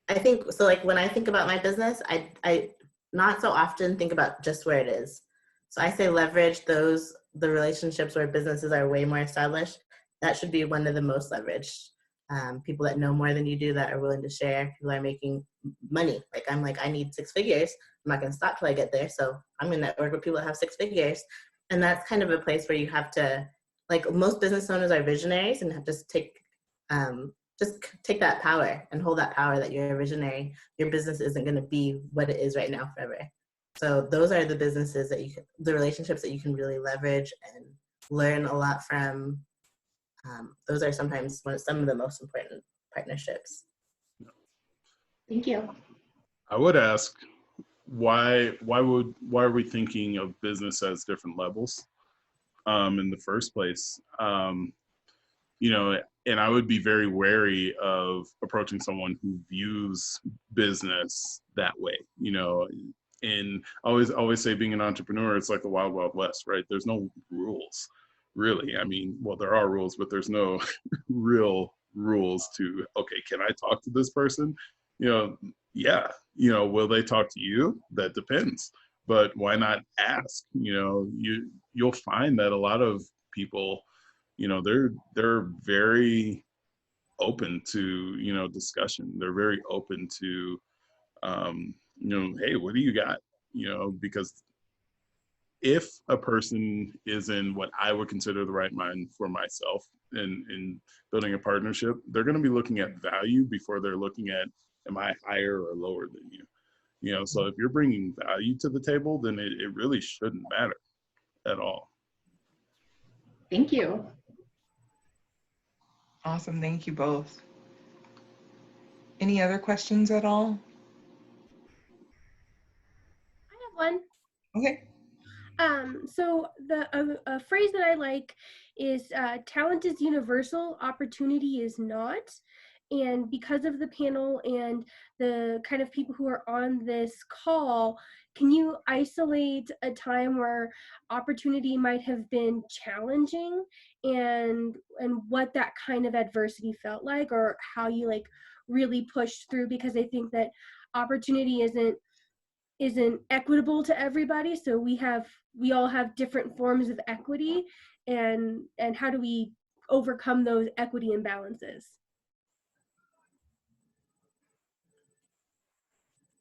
I think so. Like when I think about my business, I not so often think about just where it is. So I say leverage the relationships where businesses are way more established. That should be one of the most leveraged. People that know more than you do, that are willing to share, people are making money. Like I'm like, I need 6 figures. I'm not going to stop till I get there. So I'm going to network with people that have 6 figures. And that's kind of a place where you have to, like most business owners are visionaries and have to take that power and hold that power that you're a visionary. Your business isn't going to be what it is right now forever. So those are the businesses that the relationships that you can really leverage and learn a lot from. Those are sometimes some of the most important partnerships. Thank you. I would ask, why are we thinking of business as different levels in the first place? You know, and I would be very wary of approaching someone who views business that way. You know, and I always say being an entrepreneur, it's like the wild, wild west, right? There's no rules. Really, I mean, well, there are rules, but there's no real rules to, okay, can I talk to this person? You know, yeah, you know, will they talk to you? That depends. But why not ask? You know, you'll find that a lot of people, you know, they're very open to, you know, discussion. They're very open to, you know, hey, what do you got? You know, because if a person is in what I would consider the right mind for myself in building a partnership, they're going to be looking at value before they're looking at, am I higher or lower than you? You know, so if you're bringing value to the table, then it really shouldn't matter at all. Thank you. Awesome. Thank you both. Any other questions at all? one. Okay. So a phrase that I like is talent is universal, opportunity is not. And because of the panel and the kind of people who are on this call, can you isolate a time where opportunity might have been challenging and what that kind of adversity felt like, or how you like really pushed through? Because I think that opportunity isn't equitable to everybody, so we all have different forms of equity, and how do we overcome those equity imbalances?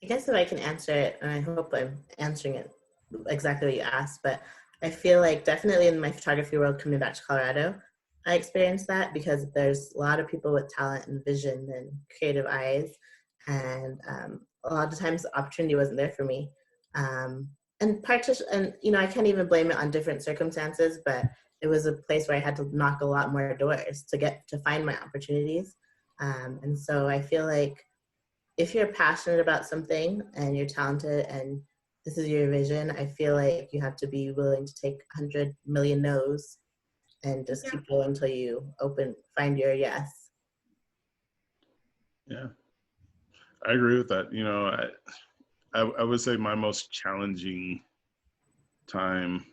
I guess if I can answer it, and I hope I'm answering it exactly what you asked, but I feel like definitely in my photography world coming back to Colorado, I experienced that because there's a lot of people with talent and vision and creative eyes, and a lot of times the opportunity wasn't there for me. And you know, I can't even blame it on different circumstances, but it was a place where I had to knock a lot more doors to find my opportunities. And so I feel like if you're passionate about something and you're talented and this is your vision, I feel like you have to be willing to take 100 million no's and just keep going until you find your yes. Yeah, I agree with that. You know, I would say my most challenging time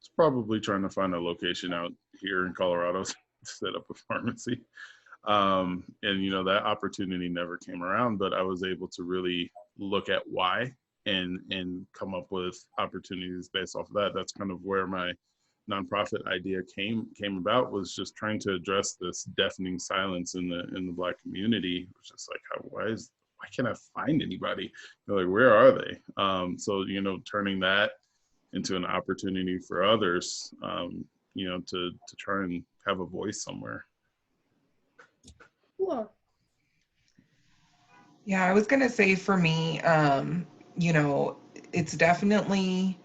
is probably trying to find a location out here in Colorado to set up a pharmacy. And, you know, that opportunity never came around, but I was able to really look at why and come up with opportunities based off of that. That's kind of where my nonprofit idea came about, was just trying to address this deafening silence in the Black community. It was just like, why can't I find anybody? They're like, where are they? So, you know, turning that into an opportunity for others, you know, to try and have a voice somewhere. Cool. Yeah, I was gonna say for me, you know, it's definitely,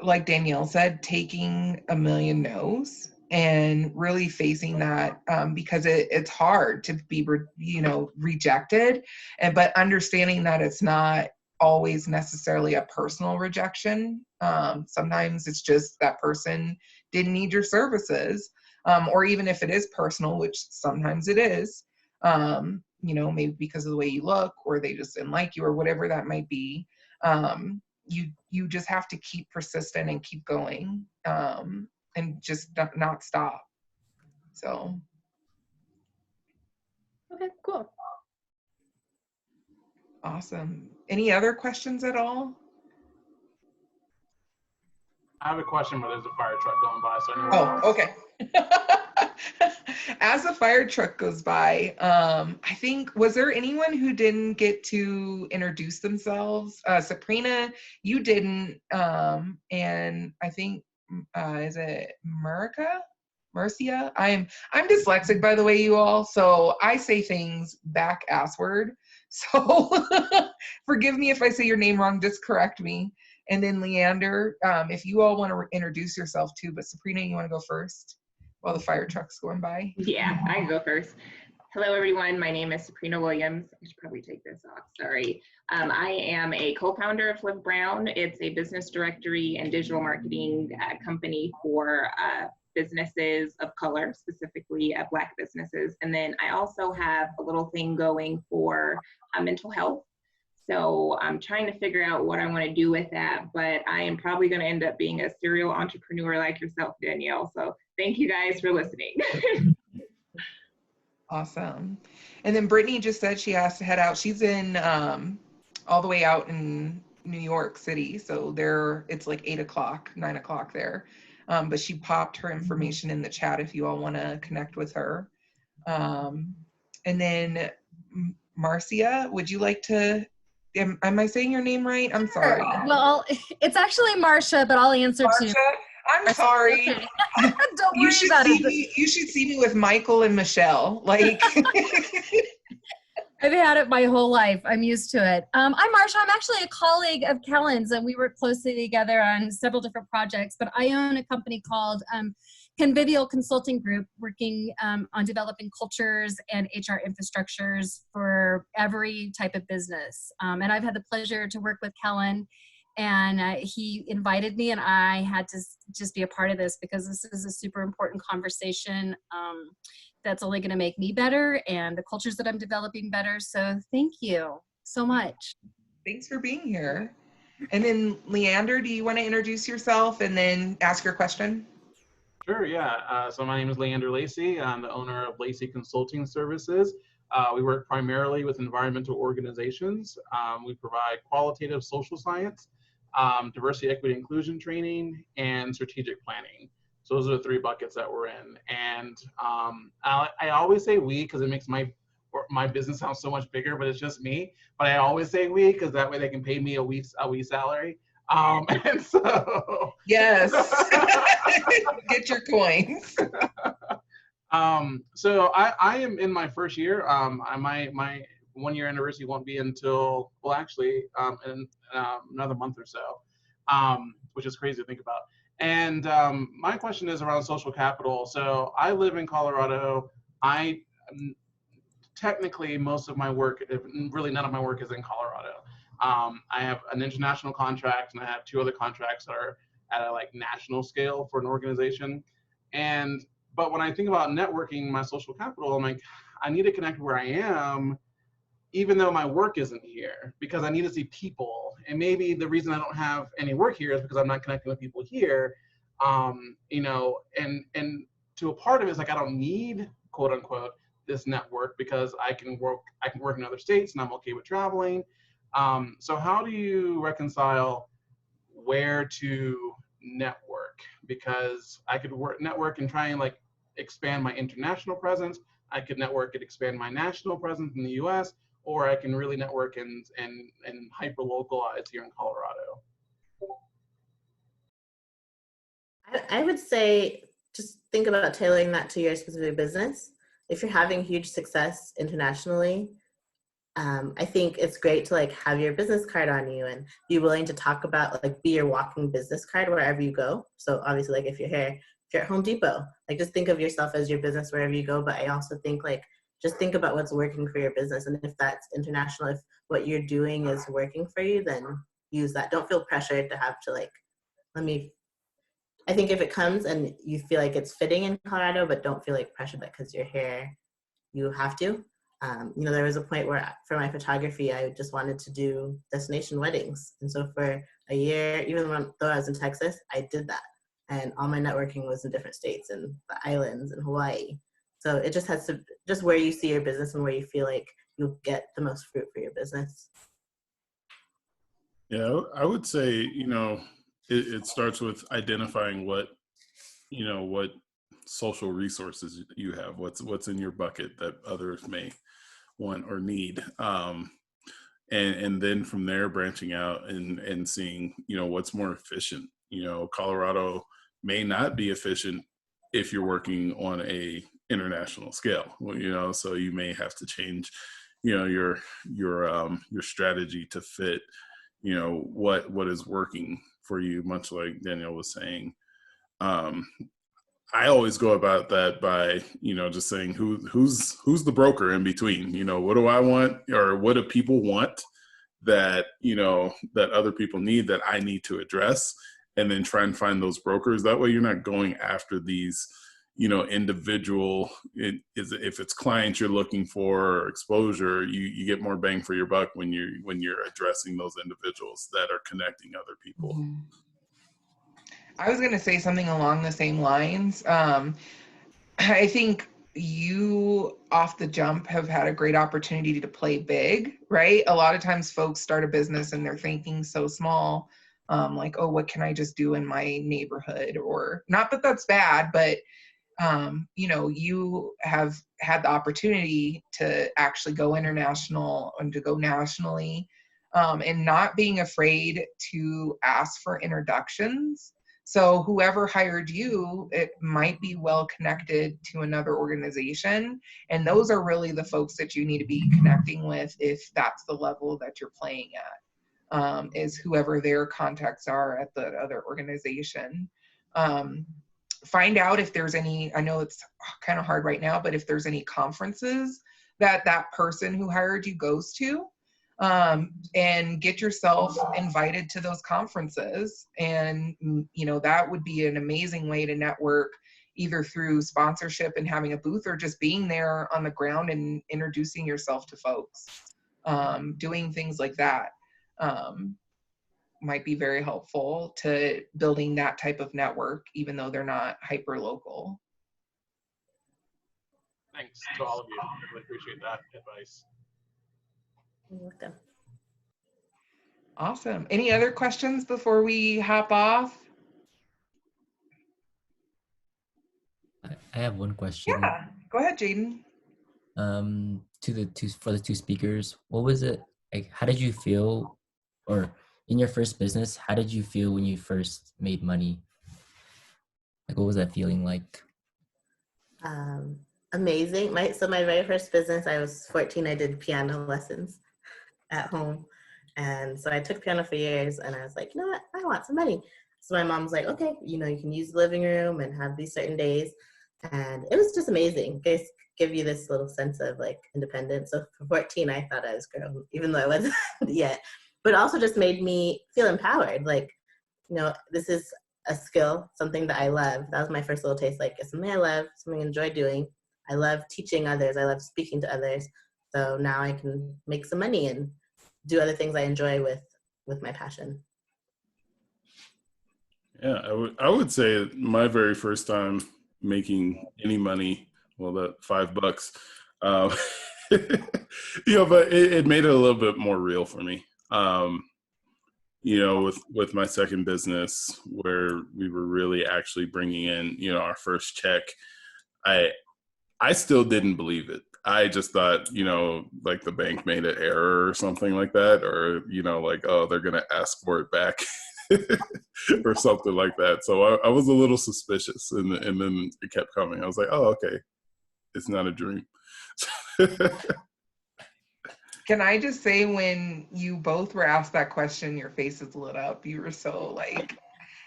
like Danielle said, taking a million no's and really facing that, because it's hard to be, you know, rejected, but understanding that it's not always necessarily a personal rejection. Sometimes it's just that person didn't need your services, or even if it is personal, which sometimes it is, you know, maybe because of the way you look, or they just didn't like you, or whatever that might be. You just have to keep persistent and keep going, and just not stop. So. Okay, cool. Awesome. Any other questions at all? I have a question, but there's a fire truck going by, so I need Oh, okay. As the fire truck goes by, I think, was there anyone who didn't get to introduce themselves? Sabrina, you didn't, and I think, is it Marcia? I'm dyslexic, by the way, you all, so I say things back assward. So forgive me if I say your name wrong, just correct me. And then Leander, if you all want to introduce yourself too, but Sabrina, you want to go first while the fire truck's going by? Yeah, I can go first. Hello, everyone. My name is Citrine Williams. I should probably take this off. Sorry. I am a co-founder of Live Brown. It's a business directory and digital marketing company for businesses of color, specifically Black businesses. And then I also have a little thing going for mental health. So I'm trying to figure out what I want to do with that, but I am probably going to end up being a serial entrepreneur like yourself, Danielle. So thank you guys for listening. Awesome. And then Brittany just said she has to head out. She's in all the way out in New York City. So it's like 8 o'clock, 9 o'clock there. But she popped her information in the chat if you all want to connect with her. And then Marcia, would you like to, am I saying your name right? I'm sorry. Well, it's actually Marcia, but I'll answer Marcia? to I'm sorry. Okay. Don't worry about it. You should see me with Michael and Michelle. Like, I've had it my whole life. I'm used to it. I'm Marcia. I'm actually a colleague of Kellen's, and we work closely together on several different projects. But I own a company called convivial consulting group working on developing cultures and HR infrastructures for every type of business. And I've had the pleasure to work with Kellen, and he invited me, and I had to just be a part of this because this is a super important conversation that's only going to make me better and the cultures that I'm developing better. So thank you so much. Thanks for being here. And then Leander, do you want to introduce yourself and then ask your question? Sure, yeah. So my name is Leander Lacey. I'm the owner of Lacey Consulting Services. We work primarily with environmental organizations. We provide qualitative social science, diversity, equity, inclusion training, and strategic planning. So those are the 3 buckets that we're in. And I always say we because it makes my business sound so much bigger, but it's just me. But I always say we because that way they can pay me a week's salary. And so yes, get your coins. So I am in my first year. My 1-year anniversary won't be until, well, actually, in another month or so, which is crazy to think about. And my question is around social capital. So I live in Colorado. Technically, most of my work, really none of my work is in Colorado. I have an international contract, and I have 2 other contracts that are at a national scale for an organization. But when I think about networking my social capital, I'm like, I need to connect where I am, even though my work isn't here, because I need to see people. And maybe the reason I don't have any work here is because I'm not connecting with people here. And to a part of it is I don't need, quote unquote, this network because I can work in other states and I'm okay with traveling. So how do you reconcile where to network? Because I could network and try and expand my international presence. I could network and expand my national presence in the US, or I can really network and hyper localize here in Colorado. I would say just think about tailoring that to your specific business. If you're having huge success internationally, I think it's great to have your business card on you and be willing to talk about be your walking business card wherever you go. So obviously if you're here, if you're at Home Depot, just think of yourself as your business wherever you go. But I also think just think about what's working for your business. And if that's international, if what you're doing is working for you, then use that. Don't feel pressured to have to I think if it comes and you feel like it's fitting in Colorado, but don't feel pressured that because you're here, you have to. There was a point where for my photography, I just wanted to do destination weddings. And so for a year, even though I was in Texas, I did that. And all my networking was in different states and the islands and Hawaii. So it just has to, just where you see your business and where you feel like you'll get the most fruit for your business. Yeah, I would say, it starts with identifying what social resources you have, what's in your bucket that others may want or need. And then from there branching out and seeing, what's more efficient. Colorado may not be efficient if you're working on a international scale, so you may have to change, your strategy to fit, what is working for you, much like Danielle was saying. I always go about that by, just saying who's the broker in between, what do I want or what do people want that, that other people need that I need to address, and then try and find those brokers. That way you're not going after these, individual, if it's clients you're looking for or exposure, you get more bang for your buck when you're addressing those individuals that are connecting other people. Mm-hmm. I was going to say something along the same lines. I think you off the jump have had a great opportunity to play big, right? A lot of times folks start a business and they're thinking so small, oh, what can I just do in my neighborhood? Or not that that's bad, but you have had the opportunity to actually go international and to go nationally, and not being afraid to ask for introductions. So whoever hired you, it might be well connected to another organization. And those are really the folks that you need to be connecting with if that's the level that you're playing at, is whoever their contacts are at the other organization. find out if there's any, I know it's kind of hard right now, but if there's any conferences that that person who hired you goes to, and get yourself invited to those conferences. And, you know, that would be an amazing way to network, either through sponsorship and having a booth, or just being there on the ground and introducing yourself to folks. Doing things like that might be very helpful to building that type of network, even though they're not hyper local. Thanks to all of you. I really appreciate that advice. You're welcome. Awesome. Any other questions before we hop off? I have one question. Yeah, go ahead, Jaden. For the two speakers, what was it like? How did you feel, or in your first business, how did you feel when you first made money? Like, what was that feeling like? Amazing. So my very first business, I was 14. I did piano lessons at home, and so I took piano for years. And I was like, you know what? I want some money. So my mom was like, okay, you know, you can use the living room and have these certain days. And it was just amazing. They give you this little sense of like independence. So for 14, I thought I was grown, even though I wasn't yet. But also just made me feel empowered. Like, you know, this is a skill, something that I love. That was my first little taste. Like, it's something I love, something I enjoy doing. I love teaching others. I love speaking to others. So now I can make some money and do other things I enjoy with my passion. Yeah, I would say my very first time making any money, well, that $5, you know, but it made it a little bit more real for me. You know, with my second business, where we were really actually bringing in, you know, our first check, I still didn't believe it. I just thought, you know, like the bank made an error or something like that, or, you know, like, oh, they're going to ask for it back or something like that. So I was a little suspicious, and then it kept coming. I was like, oh, okay, it's not a dream. Can I just say, when you both were asked that question, your faces lit up. You were so like,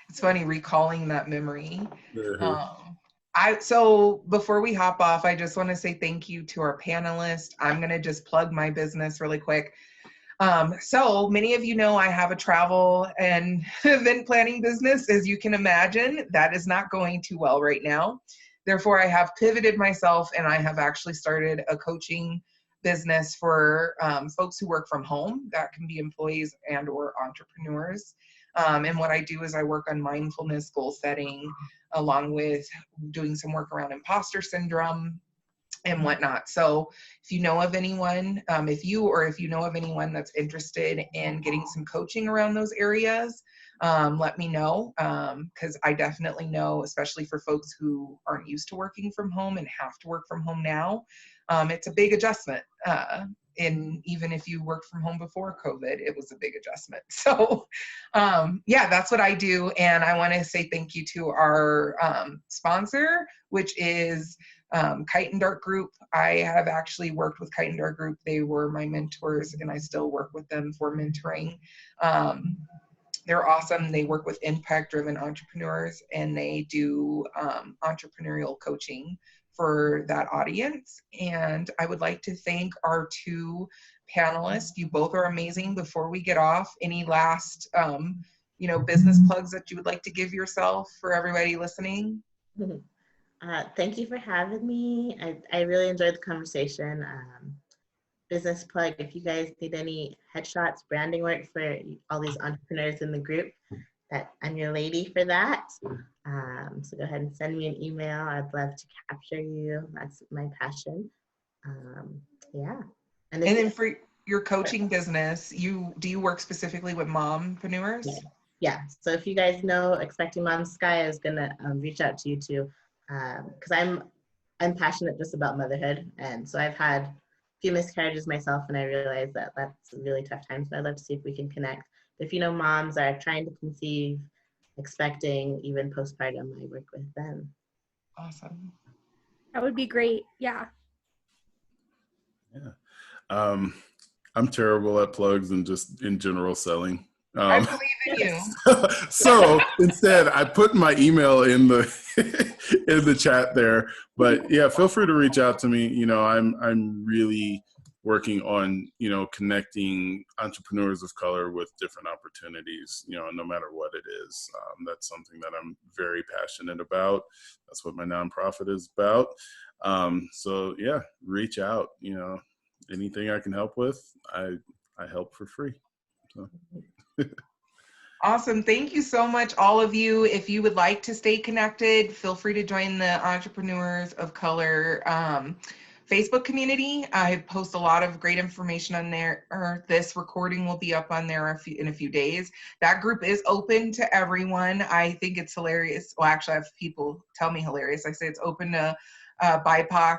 it's funny recalling that memory. So before we hop off, I just want to say thank you to our panelists. I'm going to just plug my business really quick. So many of you know I have a travel and event planning business. As you can imagine, that is not going too well right now. Therefore, I have pivoted myself, and I have actually started a coaching business for folks who work from home. That can be employees and or entrepreneurs. And what I do is I work on mindfulness, goal setting, along with doing some work around imposter syndrome and whatnot. So if you know of anyone, if you know of anyone that's interested in getting some coaching around those areas, let me know, because I definitely know, especially for folks who aren't used to working from home and have to work from home now, it's a big adjustment. And even if you worked from home before COVID, it was a big adjustment. So yeah, that's what I do. And I want to say thank you to our sponsor, which is Kite and Dart Group. I have actually worked with Kite and Dart Group. They were my mentors, and I still work with them for mentoring. They're awesome. They work with impact-driven entrepreneurs, and they do entrepreneurial coaching for that audience. And I would like to thank our two panelists. You both are amazing. Before we get off, any last business plugs that you would like to give yourself for everybody listening? Thank you for having me. I really enjoyed the conversation. Business plug, if you guys need any headshots, branding work for all these entrepreneurs in the group, that I'm your lady for that. So go ahead and send me an email. I'd love to capture you. That's my passion. Yeah. And then for your coaching business, do you work specifically with mompreneurs? Yeah. So if you guys know Expecting Mom Sky, I was gonna reach out to you too, because I'm passionate just about motherhood, and so I've had a few miscarriages myself, and I realized that that's a really tough time. So I'd love to see if we can connect. If you know moms are trying to conceive, expecting, even postpartum, I work with them. Awesome. That would be great. Yeah. Yeah. I'm terrible at plugs and just in general selling. I believe in you. So instead, I put my email in the in the chat there. But yeah, feel free to reach out to me. You know, I'm really working on, you know, connecting entrepreneurs of color with different opportunities, you know, no matter what it is. That's something that I'm very passionate about. That's what my nonprofit is about. So yeah, reach out, you know, anything I can help with, I help for free. So. Awesome. Thank you so much, all of you. If you would like to stay connected, feel free to join the Entrepreneurs of Color Facebook community. I post a lot of great information on there. This recording will be up on there in a few days. That group is open to everyone. I think it's hilarious. Well, actually, I have people tell me hilarious. I say it's open to BIPOC,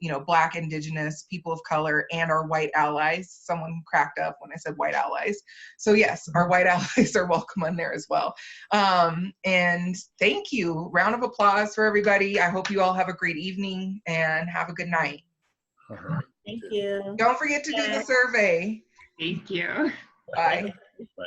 you know, Black, Indigenous, people of color, and our white allies. Someone cracked up when I said white allies. So yes, our white allies are welcome on there as well. And thank you. Round of applause for everybody. I hope you all have a great evening and have a good night. All right. Thank you. Don't forget to do the survey. Thank you. Bye. Bye.